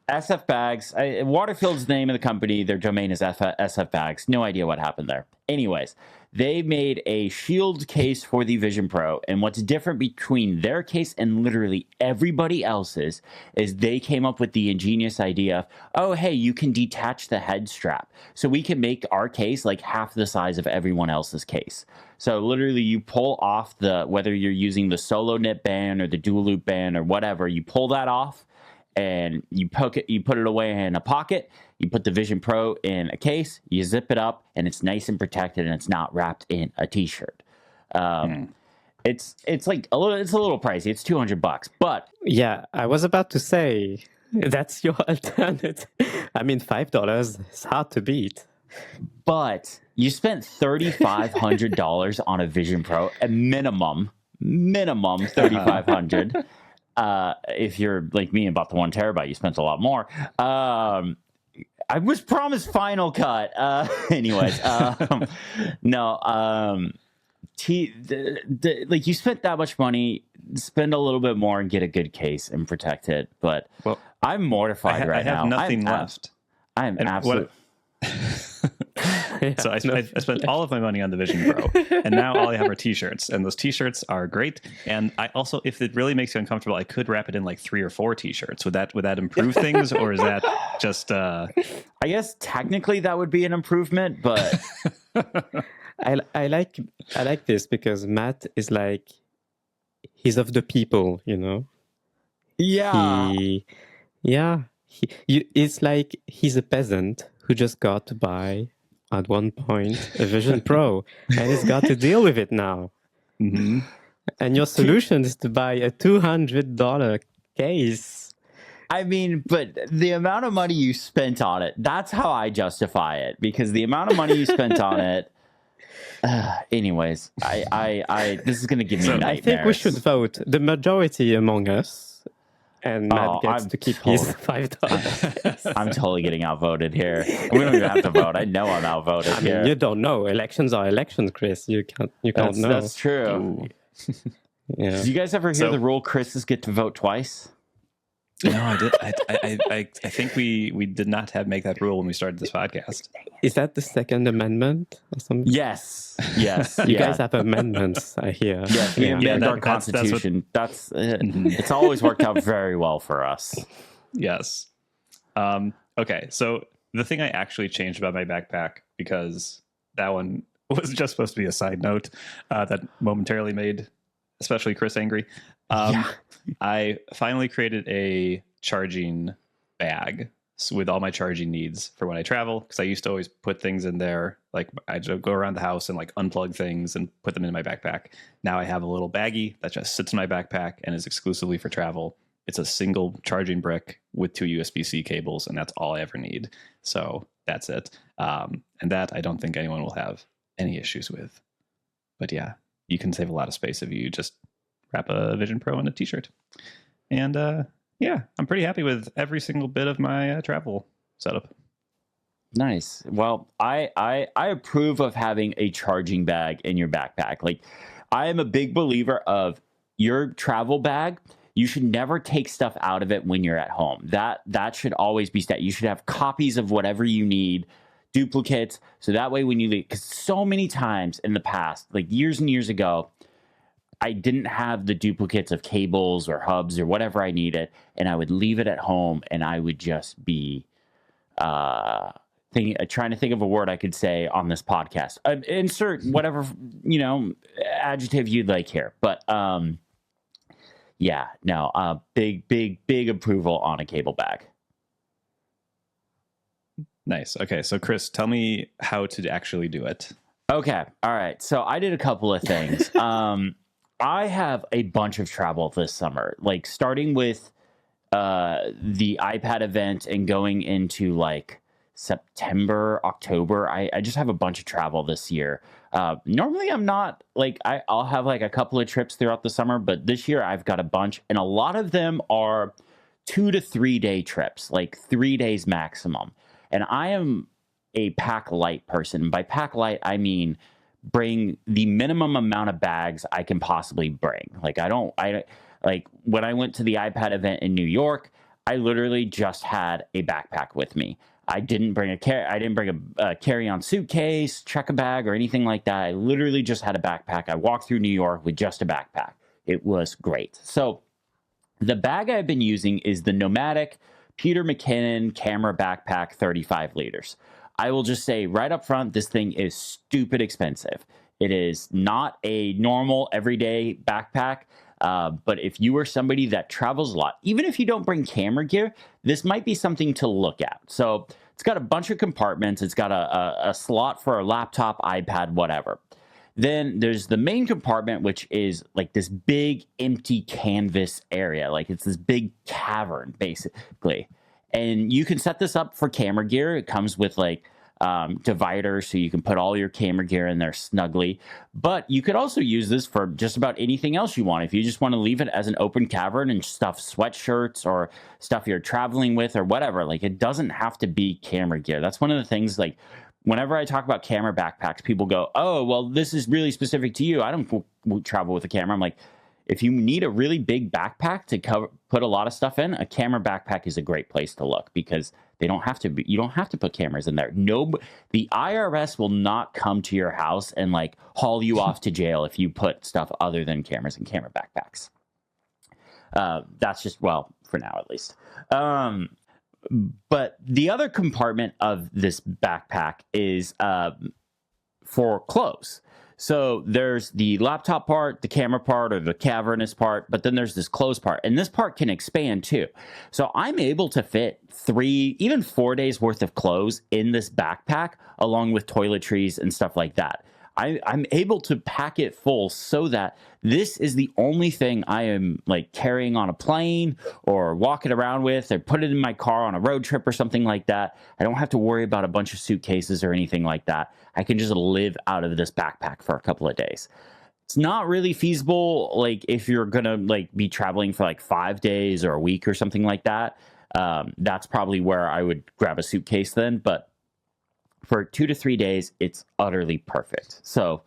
SF Bags. Waterfield's the name of the company. Their domain is SF Bags. No idea what happened there. Anyways, they made a shield case for the Vision Pro, and what's different between their case and literally everybody else's is they came up with the ingenious idea of, oh, hey, you can detach the head strap. So we can make our case like half the size of everyone else's case. So literally you pull off whether you're using the solo knit band or the dual loop band or whatever, you pull that off and you put it away in a pocket. You put the Vision Pro in a case, you zip it up, and it's nice and protected, and it's not wrapped in a T-shirt. It's like a little pricey. It's $200, but Yeah, I was about to say that's your alternative. I mean, $5 is hard to beat. But you spent $3,500 on a Vision Pro, a minimum $3,500. If you're like me and bought the 1 terabyte, you spent a lot more. I was promised Final Cut. Anyways, no. Like you spent that much money, spend a little bit more and get a good case and protect it. But I'm mortified right now. I have nothing left. I'm absolutely. So I spent all of my money on the Vision Pro, and now all I have are T-shirts, and those T-shirts are great. And I also, if it really makes you uncomfortable, I could wrap it in like 3 or 4 T-shirts. Would that improve things, or is that just? I guess technically that would be an improvement, but I like this because Matt is like he's of the people, you know. Yeah. It's like he's a peasant who just got to buy at one point a Vision Pro and he's got to deal with it now. Mm-hmm. And your solution is to buy a $200 case. I mean, but the amount of money you spent on it, that's how I justify it, because the amount of money you spent on it. Anyways, I this is going to give me nightmares. I think we should vote the majority among us. And Matt gets to keep his $5. I'm totally getting outvoted here. We don't even have to vote. I know I'm outvoted here. I mean, you don't know. Elections are elections, Chris. You can't know. That's true. Yeah. Did you guys ever hear the rule Chris's get to vote twice? No, I did. I think we did not make that rule when we started this podcast. Is that the Second Amendment or something? Yes. You guys have amendments, I hear. Yes, we amend our Constitution. That's it's always worked out very well for us. Yes. Okay, so the thing I actually changed about my backpack, because that one was just supposed to be a side note that momentarily made especially Chris angry. I finally created a charging bag with all my charging needs for when I travel, because I used to always put things in there. Like I'd go around the house and like unplug things and put them in my backpack. Now I have a little baggie that just sits in my backpack and is exclusively for travel. It's a single charging brick with 2 USB-C cables, and that's all I ever need. So that's it. And that I don't think anyone will have any issues with. But yeah, you can save a lot of space if you just wrap a Vision Pro in a T-shirt. And yeah, I'm pretty happy with every single bit of my travel setup. Nice. Well, I approve of having a charging bag in your backpack. Like, I am a big believer of your travel bag. You should never take stuff out of it when you're at home. That should always be set. You should have copies of whatever you need, duplicates, so that way when you leave, because so many times in the past, like years and years ago, I didn't have the duplicates of cables or hubs or whatever I needed, and I would leave it at home, and I would just be trying to think of a word I could say on this podcast. Insert whatever adjective you'd like here, but big approval on a cable bag. Nice. Okay, so Chris, tell me how to actually do it. Okay, all right. So I did a couple of things. I have a bunch of travel this summer, like starting with the iPad event and going into like September, October. I just have a bunch of travel this year. Normally I'm not like, I'll have like a couple of trips throughout the summer, but this year I've got a bunch, and a lot of them are 2 to 3 day trips, like 3 days maximum. And I am a pack light person. By pack light, I mean bring the minimum amount of bags I can possibly bring. Like I like when I went to the iPad event in New York, I literally just had a backpack with me. I didn't bring a carry-on suitcase, check a bag, or anything like that. I literally just had a backpack. I walked through New York with just a backpack. It was great. So the bag I've been using is the Nomadic Peter McKinnon camera backpack, 35 liters. I will just say right up front, this thing is stupid expensive. It is not a normal everyday backpack. But if you are somebody that travels a lot, even if you don't bring camera gear, this might be something to look at. So it's got a bunch of compartments. It's got a slot for a laptop, iPad, whatever. Then there's the main compartment, which is like this big empty canvas area. Like it's this big cavern, basically. And you can set this up for camera gear. It comes with like dividers, so you can put all your camera gear in there snugly. But you could also use this for just about anything else you want. If you just want to leave it as an open cavern and stuff sweatshirts or stuff you're traveling with or whatever, like it doesn't have to be camera gear. That's one of the things, like whenever I talk about camera backpacks, people go, oh, well, this is really specific to you. I don't travel with a camera. I'm like, if you need a really big backpack to put a lot of stuff in, a camera backpack is a great place to look because you don't have to put cameras in there. No, the IRS will not come to your house and like haul you off to jail if you put stuff other than cameras in camera backpacks. That's just, well, for now at least. But the other compartment of this backpack is for clothes. So there's the laptop part, the camera part, or the cavernous part, but then there's this clothes part, and this part can expand too. So I'm able to fit 3, even 4 days worth of clothes in this backpack, along with toiletries and stuff like that. I'm able to pack it full so that this is the only thing I am like carrying on a plane or walking around with, or put it in my car on a road trip or something like that. I don't have to worry about a bunch of suitcases or anything like that. I can just live out of this backpack for a couple of days. It's not really feasible, like if you're gonna like be traveling for like 5 days or a week or something like that. That's probably where I would grab a suitcase then, but for 2 to 3 days, it's utterly perfect. So,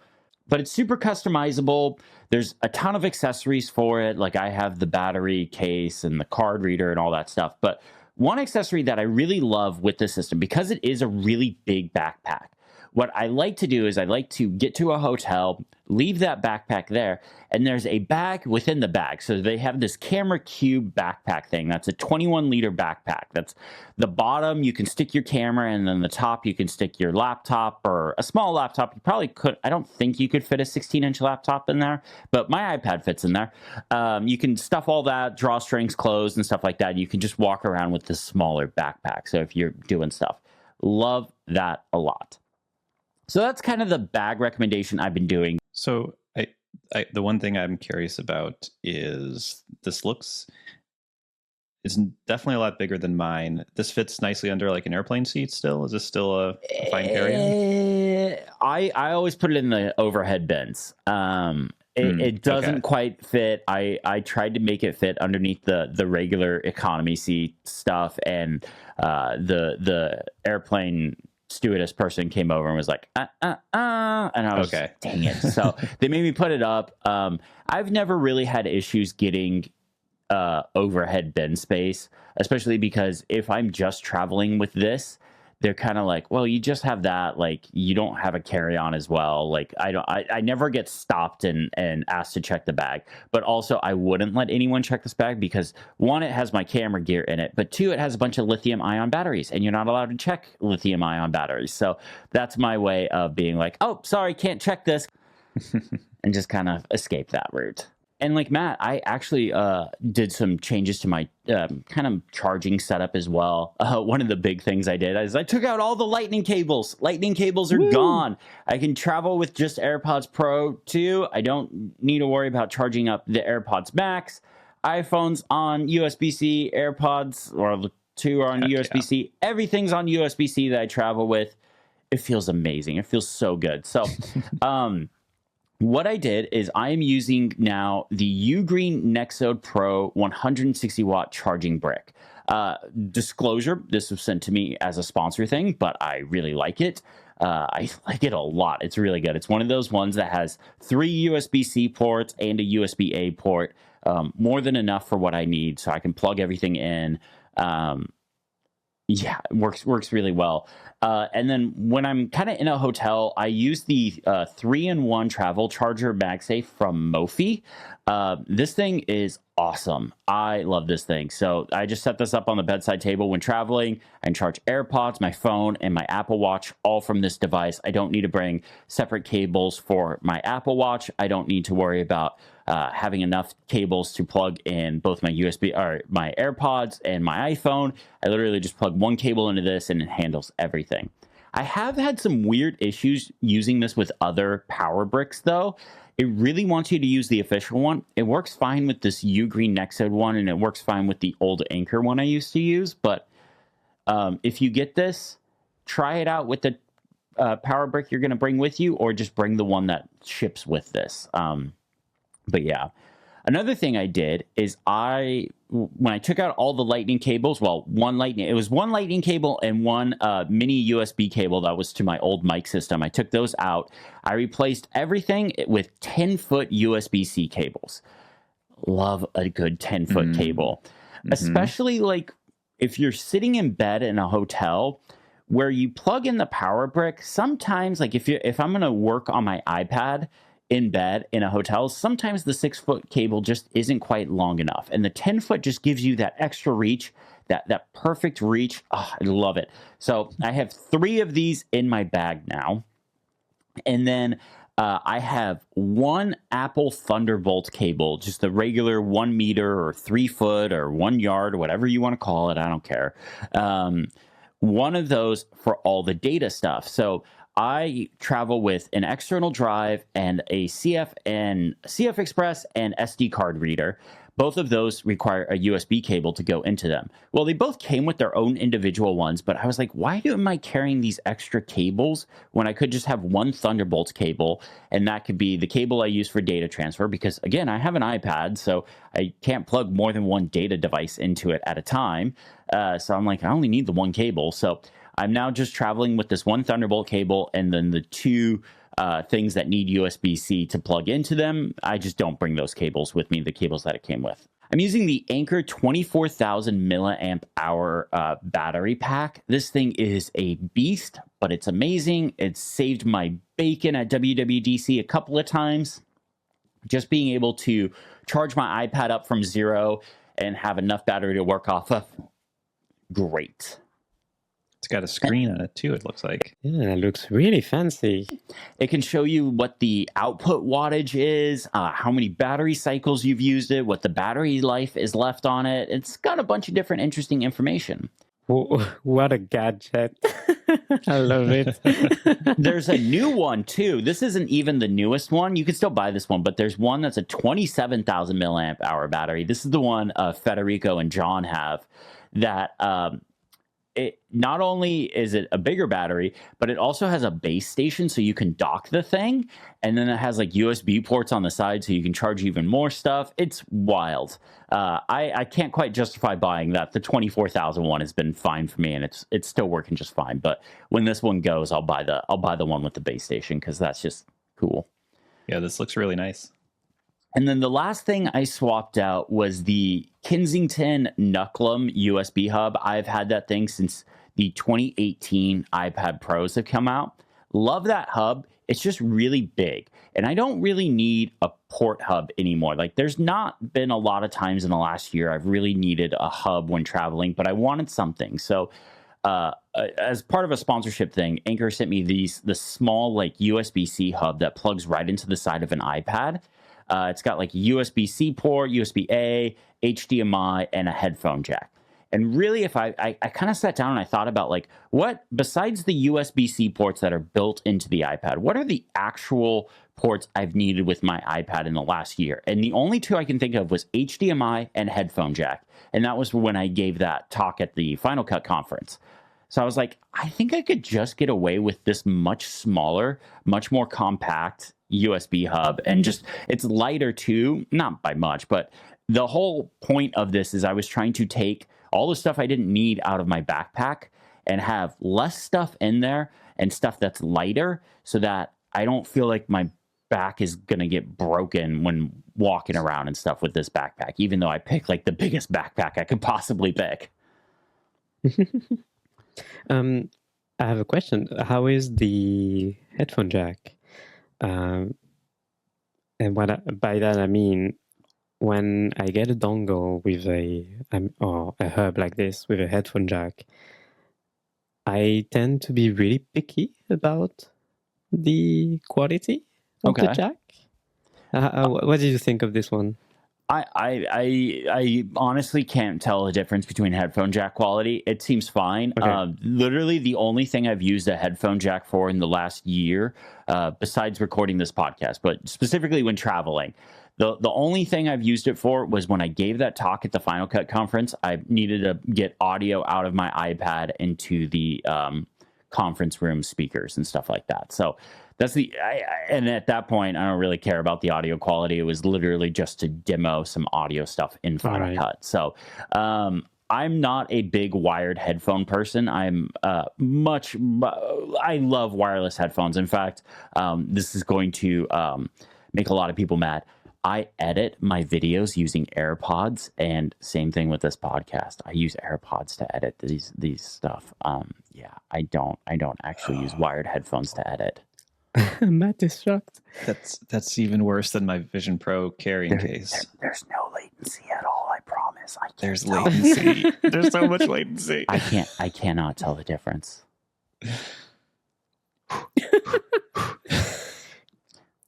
but it's super customizable. There's a ton of accessories for it. Like I have the battery case and the card reader and all that stuff. But one accessory that I really love with this system, because it is a really big backpack, what I like to do is I like to get to a hotel, leave that backpack there, and there's a bag within the bag. So they have this camera cube backpack thing. That's a 21-liter backpack. That's the bottom, you can stick your camera, and then the top, you can stick your laptop or a small laptop. You probably could, I don't think you could fit a 16-inch laptop in there, but my iPad fits in there. You can stuff all that, drawstrings closed and stuff like that. You can just walk around with this smaller backpack. So if you're doing stuff, love that a lot. So that's kind of the bag recommendation I've been doing. So the one thing I'm curious about is this is definitely a lot bigger than mine. This fits nicely under like an airplane seat still. Is this still a fine carry-on? I always put it in the overhead bins. It doesn't quite fit. I tried to make it fit underneath the regular economy seat stuff, and the airplane stewardess person came over and was like, and I was okay. Dang it. So they made me put it up. I've never really had issues getting overhead bin space, especially because if I'm just traveling with this, they're kind of like, well, you just have that, like you don't have a carry-on as well. Like I never get stopped and asked to check the bag, but also I wouldn't let anyone check this bag because 1, it has my camera gear in it, but 2, it has a bunch of lithium ion batteries and you're not allowed to check lithium ion batteries. So that's my way of being like, oh, sorry, can't check this and just kind of escape that route. And like Matt, I actually did some changes to my kind of charging setup as well. One of the big things I did is I took out all the lightning cables. Lightning cables are gone. I can travel with just AirPods Pro 2. I don't need to worry about charging up the AirPods Max. iPhone's on USB-C, AirPods or the 2 are on USB-C. Yeah. Everything's on USB-C that I travel with. It feels amazing. It feels so good. So, what I did is I am using now the Ugreen Nexode Pro 160 watt charging brick. Disclosure, this was sent to me as a sponsor thing, but I really like it. I like it a lot. It's really good. It's one of those ones that has 3 USB-C ports and a USB-A port, more than enough for what I need. So I can plug everything in. Yeah, it works really well. And then when I'm kind of in a hotel, I use the 3-in-1 travel charger MagSafe from Mophie. This thing is awesome. I love this thing. So I just set this up on the bedside table when traveling. I can charge AirPods, my phone, and my Apple Watch all from this device. I don't need to bring separate cables for my Apple Watch. I don't need to worry about having enough cables to plug in both my USB or my AirPods and my iPhone. I literally just plug one cable into this and it handles everything. I have had some weird issues using this with other power bricks though. It really wants you to use the official one. It works fine with this Ugreen Nexode one, and it works fine with the old Anchor one I used to use. But if you get this, try it out with the power brick you're going to bring with you, or just bring the one that ships with this. But yeah, another thing I did is when I took out all the lightning cables, it was one lightning cable and one mini USB cable that was to my old mic system. I took those out. I replaced everything with 10-foot USB-C cables. Love a good 10-foot cable, especially like if you're sitting in bed in a hotel where you plug in the power brick. Sometimes, like if I'm going to work on my iPad in bed in a hotel, sometimes the 6-foot cable just isn't quite long enough, and the 10-foot just gives you that extra reach, that perfect reach. Oh, I love it. So I have 3 of these in my bag now, and then I have one Apple Thunderbolt cable, just the regular 1 meter or 3 foot or 1 yard or whatever you want to call it. I don't care. One of those for all the data stuff. So I travel with an external drive and a CF Express and SD card reader. Both of those require a USB cable to go into them. Well, they both came with their own individual ones, but I was like, why am I carrying these extra cables when I could just have one Thunderbolt cable, and that could be the cable I use for data transfer? Because again, I have an iPad, so I can't plug more than one data device into it at a time. So I'm like, I only need the one cable. So I'm now just traveling with this one Thunderbolt cable and then the 2 things that need USB-C to plug into them. I just don't bring those cables with me, the cables that it came with. I'm using the Anchor 24,000 milliamp hour battery pack. This thing is a beast, but it's amazing. It's saved my bacon at WWDC a couple of times. Just being able to charge my iPad up from 0 and have enough battery to work off of. Great. It's got a screen on it too, it looks like. Yeah, it looks really fancy. It can show you what the output wattage is, how many battery cycles you've used it, what the battery life is left on it. It's got a bunch of different interesting information. What a gadget. I love it. There's a new one too. This isn't even the newest one. You can still buy this one, but there's one that's a 27,000 milliamp hour battery. This is the one Federico and John have that it not only is it a bigger battery, but it also has a base station so you can dock the thing, and then it has like USB ports on the side so you can charge even more stuff. It's wild. I can't quite justify buying that. The 24,000 one has been fine for me, and it's still working just fine. But when this one goes, I'll buy the one with the base station because that's just cool. Yeah, this looks really nice. And then the last thing I swapped out was the Kensington Knucklem USB hub. I've had that thing since the 2018 iPad Pros have come out. Love that hub. It's just really big. And I don't really need a port hub anymore. Like, there's not been a lot of times in the last year I've really needed a hub when traveling, but I wanted something. So as part of a sponsorship thing, Anchor sent me the small like USB-C hub that plugs right into the side of an iPad. It's got like a USB-C port, USB-A, HDMI, and a headphone jack. And really, if I kind of sat down and I thought about like, what, besides the USB-C ports that are built into the iPad, what are the actual ports I've needed with my iPad in the last year? And the only 2 I can think of was HDMI and headphone jack. And that was when I gave that talk at the Final Cut conference. So I was like, I think I could just get away with this much smaller, much more compact USB hub, and just it's lighter too, not by much, but the whole point of this is I was trying to take all the stuff I didn't need out of my backpack and have less stuff in there and stuff that's lighter so that I don't feel like my back is going to get broken when walking around and stuff with this backpack, even though I picked like the biggest backpack I could possibly pick. I have a question. How is the headphone jack? Um, and by that I mean, when I get a dongle with or a hub like this with a headphone jack, I tend to be really picky about the quality of the Okay. jack. What do you think of this one? I honestly can't tell the difference between headphone jack quality. It seems fine. Okay. Literally, the only thing I've used a headphone jack for in the last year, besides recording this podcast, but specifically when traveling, the only thing I've used it for was when I gave that talk at the Final Cut conference. I needed to get audio out of my iPad into the conference room speakers and stuff like that. So that's and at that point, I don't really care about the audio quality. It was literally just to demo some audio stuff in Final Cut. So I'm not a big wired headphone person. I love wireless headphones. In fact, this is going to make a lot of people mad. I edit my videos using AirPods, and same thing with this podcast. I use AirPods to edit these stuff. Yeah, I don't actually use wired headphones to edit. Matt is shocked. That's even worse than my Vision Pro carrying case. There's no latency at all. I promise. There's latency. There's so much latency. I cannot tell the difference.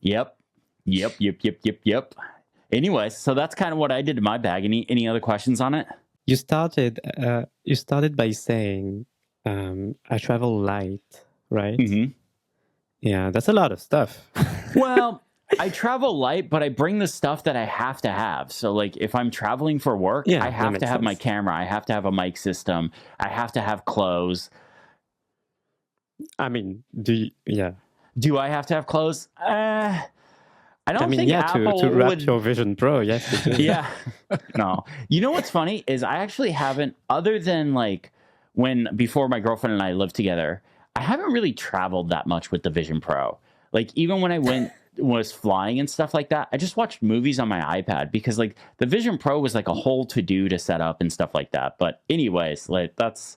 Yep. Anyways, so that's kind of what I did to my bag. Any other questions on it? You started by saying I travel light, right? Mm-hmm. Yeah, that's a lot of stuff. Well, I travel light, but I bring the stuff that I have to have. So, like, if I'm traveling for work, I have to have my camera. I have to have a mic system. I have to have clothes. I mean, do I have to have clothes? I don't think Apple to wrap would... your Vision Pro, yes. Yeah. No. You know what's funny is I actually haven't, other than like before my girlfriend and I lived together, I haven't really traveled that much with the Vision Pro. Like, even when I was flying and stuff like that, I just watched movies on my iPad because like the Vision Pro was like a whole to-do to set up and stuff like that. But anyways, like that's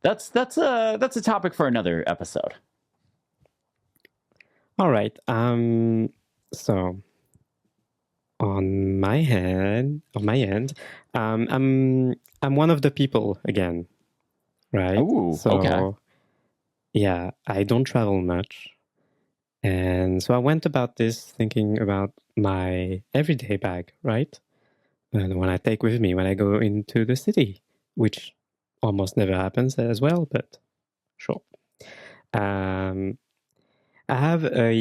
a topic for another episode. All right. So on my end, I'm one of the people again, right? Ooh, so, okay. Yeah, I don't travel much. And so I went about this thinking about my everyday bag, right? And the one I take with me when I go into the city, which almost never happens as well, but sure. I have a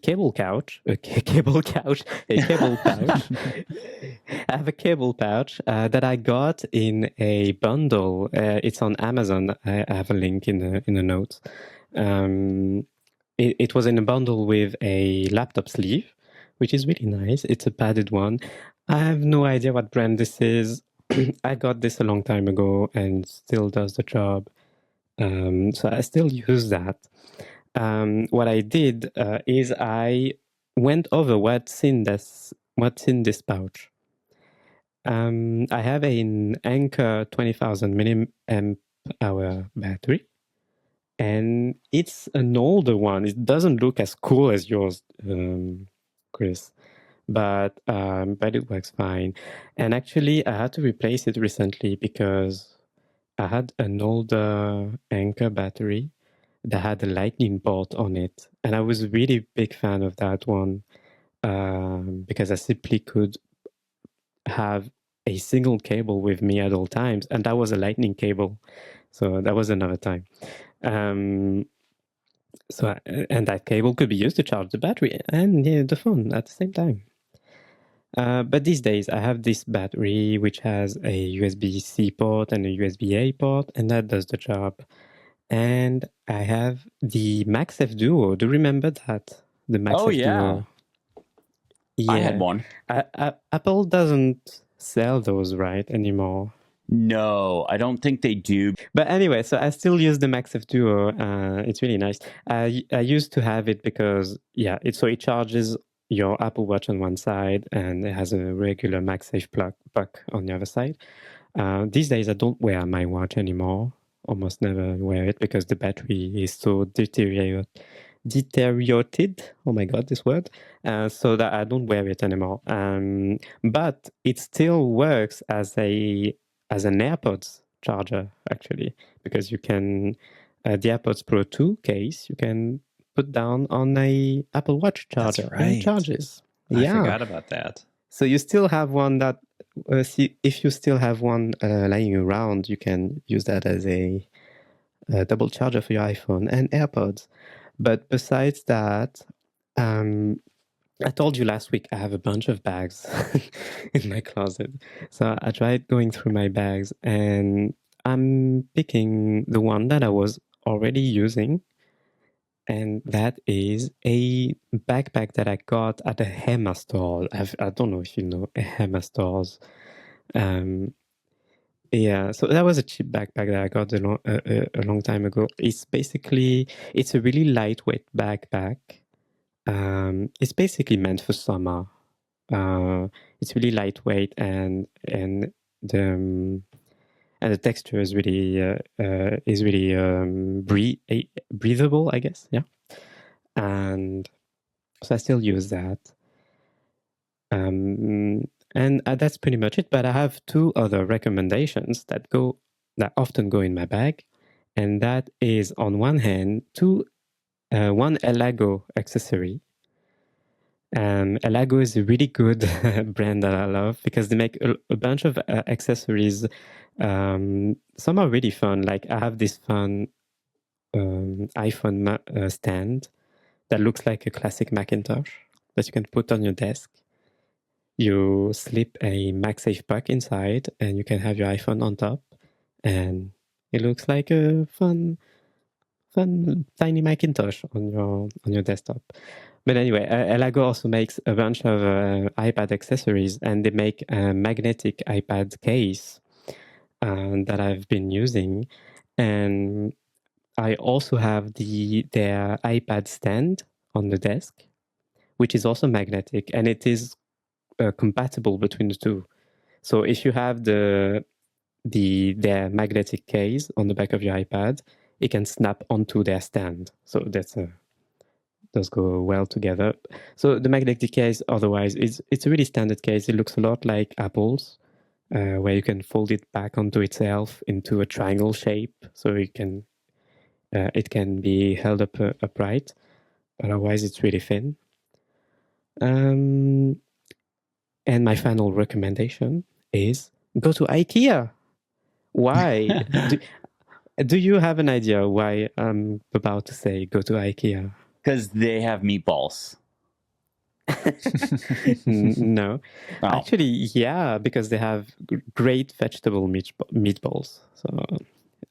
cable couch, a cable pouch. I have a cable pouch that I got in a bundle. It's on Amazon. I have a link in the notes. It was in a bundle with a laptop sleeve, which is really nice. It's a padded one. I have no idea what brand this is. I got this a long time ago and still does the job. So I still use that. What I did is I went over what's in this pouch. I have an Anker 20,000 milliamp hour battery, and it's an older one. It doesn't look as cool as yours, Chris, but it works fine. And actually, I had to replace it recently because I had an older Anker battery that had a lightning port on it, and I was a really big fan of that one because I simply could have a single cable with me at all times, and that was a lightning cable, so that was another time. And that cable could be used to charge the battery and the phone at the same time. But these days I have this battery which has a USB-C port and a USB-A port, and that does the job. And I have the MagSafe Duo. Do you remember that? The MagSafe Duo. Yeah. I had one. Apple doesn't sell those anymore. No, I don't think they do. But anyway, so I still use the MagSafe Duo. It's really nice. I used to have it because it charges your Apple Watch on one side and it has a regular MagSafe puck on the other side. These days, I don't wear my watch anymore. Almost never wear it because the battery is so deteriorated. Oh my god, this word! So that I don't wear it anymore. But it still works as an AirPods charger, actually, because you can the AirPods Pro 2 case you can put down on a Apple Watch charger That's and it right. charges. I Yeah. forgot about that. So you still have one that, if you still have one lying around, you can use that as a double charger for your iPhone and AirPods. But besides that, I told you last week I have a bunch of bags in my closet. So I tried going through my bags and I'm picking the one that I was already using. And that is a backpack that I got at a Hema store. I don't know if you know Hema stores. Yeah, so that was a cheap backpack that I got a long time ago. It's a really lightweight backpack. It's basically meant for summer. It's really lightweight the and the texture is really breathable, I guess. Yeah, and so I still use that. And that's pretty much it. But I have two other recommendations that often go in my bag, and that is on one hand one Elago accessory. Elago is a really good brand that I love because they make a bunch of accessories. Some are really fun. Like I have this fun iPhone stand that looks like a classic Macintosh that you can put on your desk. You slip a MagSafe puck inside, and you can have your iPhone on top, and it looks like a fun tiny Macintosh on your desktop. But anyway, Elago also makes a bunch of iPad accessories, and they make a magnetic iPad case that I've been using, and I also have their iPad stand on the desk, which is also magnetic, and it is compatible between the two. So if you have their magnetic case on the back of your iPad, it can snap onto their stand. So those go well together. So the magnetic case, otherwise, it's a really standard case. It looks a lot like Apple's, where you can fold it back onto itself into a triangle shape, so it can be held up upright. Otherwise, it's really thin. And my final recommendation is go to IKEA. Why? Do you have an idea why I'm about to say go to IKEA? Because they have meatballs. No. Oh. Actually, yeah, because they have great vegetable meatballs. So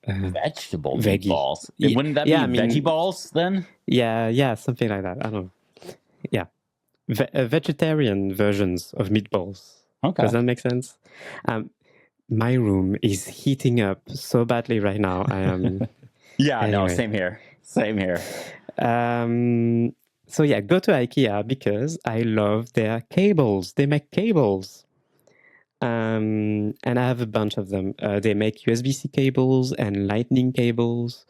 Vegetable veggie. meatballs. Wouldn't that be veggie balls then? Yeah, something like that. I don't know. Yeah. Vegetarian versions of meatballs. Okay. Does that make sense? My room is heating up so badly right now. I am. Yeah, anyway. No, same here. Same here. So yeah, go to IKEA because I love their cables. They make cables. And I have a bunch of them. They make USB-C cables and lightning cables.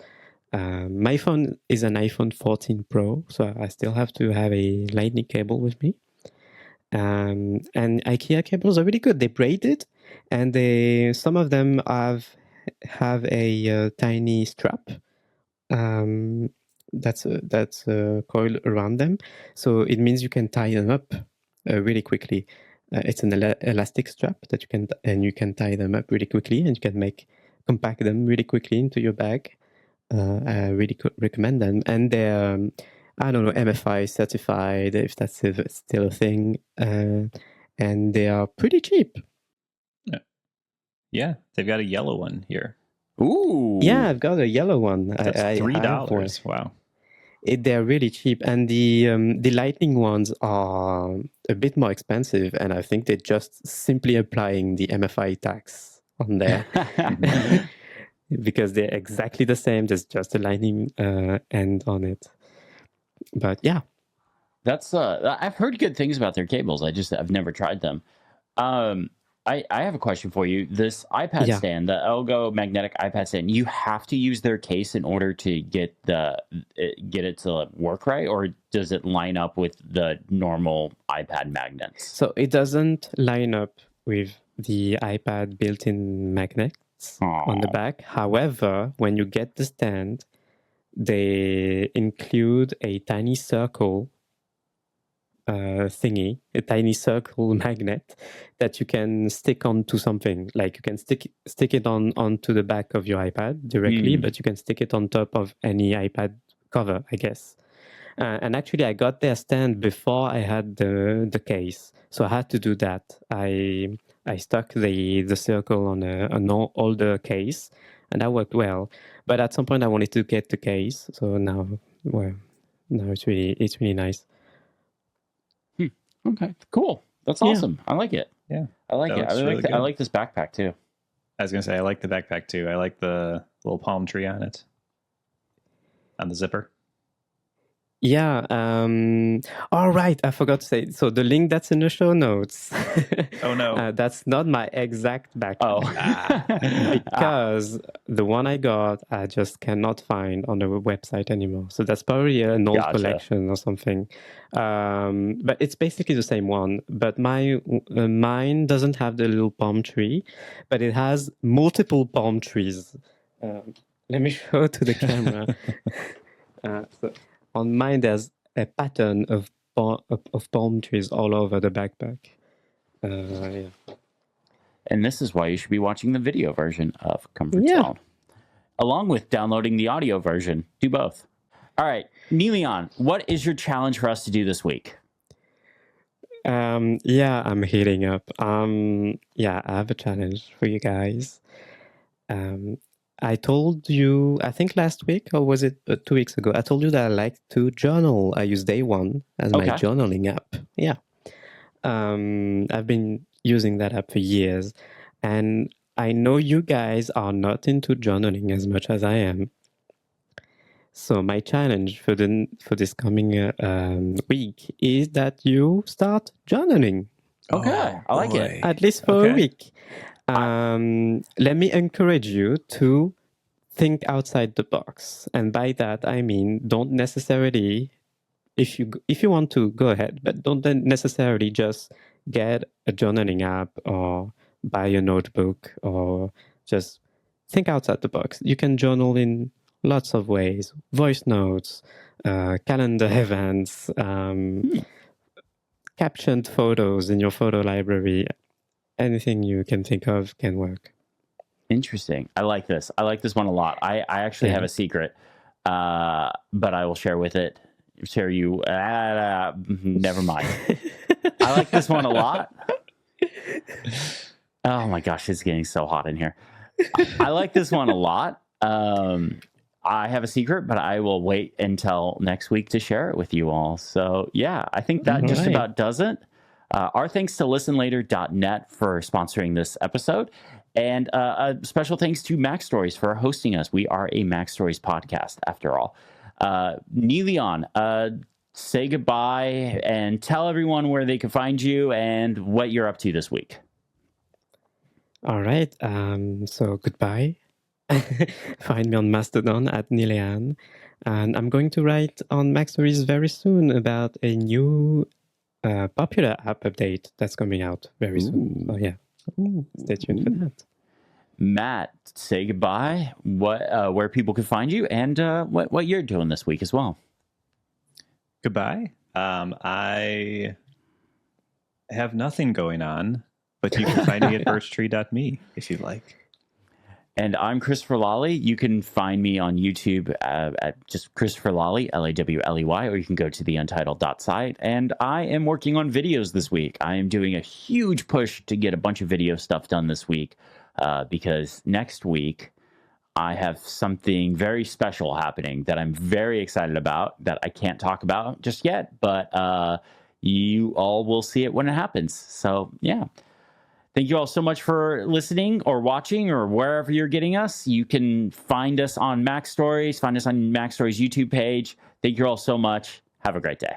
My phone is an iPhone 14 Pro, so I still have to have a lightning cable with me. And IKEA cables are really good. They're braided, and some of them have a tiny strap that's coiled around them, so it means you can tie them up really quickly. It's an elastic strap that you can tie them up really quickly, and you can compact them really quickly into your bag. I really recommend them, and they're I don't know, MFI certified, if that's still a thing, and they are pretty cheap. Yeah, they've got a yellow one here. Ooh. Yeah, I've got a yellow one. That's $3. Wow. They're really cheap, and the lightning ones are a bit more expensive, and I think they're just simply applying the MFI tax on there. Because they're exactly the same. There's just a lightning end on it. But yeah, that's I've heard good things about their cables. I've never tried them. I have a question for you. This iPad Yeah. stand, the Elgo magnetic iPad stand, you have to use their case in order to get it to work right, or does it line up with the normal iPad magnets? So it doesn't line up with the iPad built-in magnets on the back. However, when you get the stand, they include a tiny circle thingy, a tiny circle magnet that you can stick onto something. Like you can stick it onto the back of your iPad directly, but you can stick it on top of any iPad cover, I guess. And actually, I got their stand before I had the case, so I had to do that. I stuck the circle on an older case, and that worked well. But at some point, I wanted to get the case, so now it's really nice. Okay, cool. That's Yeah. awesome. I like it. Yeah. I like That it. I looks really really like I good. like this backpack too. I was gonna say I like the backpack too. I like the little palm tree on it, on the zipper. Yeah. All right. I forgot to say. So the link that's in the show notes. Oh no. That's not my exact backpack. Oh, Because the one I got, I just cannot find on the website anymore. So that's probably an old Gotcha. collection or something. But it's basically the same one. But mine doesn't have the little palm tree, but it has multiple palm trees. Let me show to the camera. So on mine, there's a pattern of palm trees all over the backpack. Yeah. and this is why you should be watching the video version of Comfort Yeah. Zone, along with downloading the audio version. Do both. All right, Niléane, what is your challenge for us to do this week? Yeah, I'm heating up. Yeah, I have a challenge for you guys. I told you, I think last week, or was it 2 weeks ago? I told you that I like to journal. I use Day One as my Okay. journaling app. Yeah. I've been using that app for years, and I know you guys are not into journaling as much as I am. So my challenge for this coming week is that you start journaling, Okay, I like it. at least for a Okay. week. Let me encourage you to think outside the box, and by that I mean don't necessarily, if you want to, go ahead, but don't then necessarily just get a journaling app or buy a notebook, or just think outside the box. You can journal in lots of ways: voice notes, calendar events, captioned photos in your photo library. Anything you can think of can work. Interesting. I like this. I like this one a lot. I actually have a secret, but I will share you. Never mind. I like this one a lot. Oh my gosh, it's getting so hot in here. I like this one a lot. I have a secret, but I will wait until next week to share it with you all. So yeah, I think that just Right. about does it. Our thanks to listenlater.net for sponsoring this episode. And a special thanks to Mac Stories for hosting us. We are a Mac Stories podcast, after all. Niléane, say goodbye and tell everyone where they can find you and what you're up to this week. All right. So goodbye. Find me on Mastodon at Niléane. And I'm going to write on Mac Stories very soon about a new popular app update that's coming out very soon. So yeah, stay tuned for that. Matt, say goodbye. Where people can find you and what you're doing this week as well. Goodbye. I have nothing going on, but you can find me at birchtree.me if you'd like. And I'm Christopher Lawley. You can find me on YouTube at just Christopher Lawley, Lawley, or you can go to the untitled.site. And I am working on videos this week. I am doing a huge push to get a bunch of video stuff done this week because next week I have something very special happening that I'm very excited about that I can't talk about just yet, but you all will see it when it happens. So, yeah. Thank you all so much for listening or watching or wherever you're getting us. You can find us on Mac Stories, find us on Mac Stories YouTube page. Thank you all so much. Have a great day.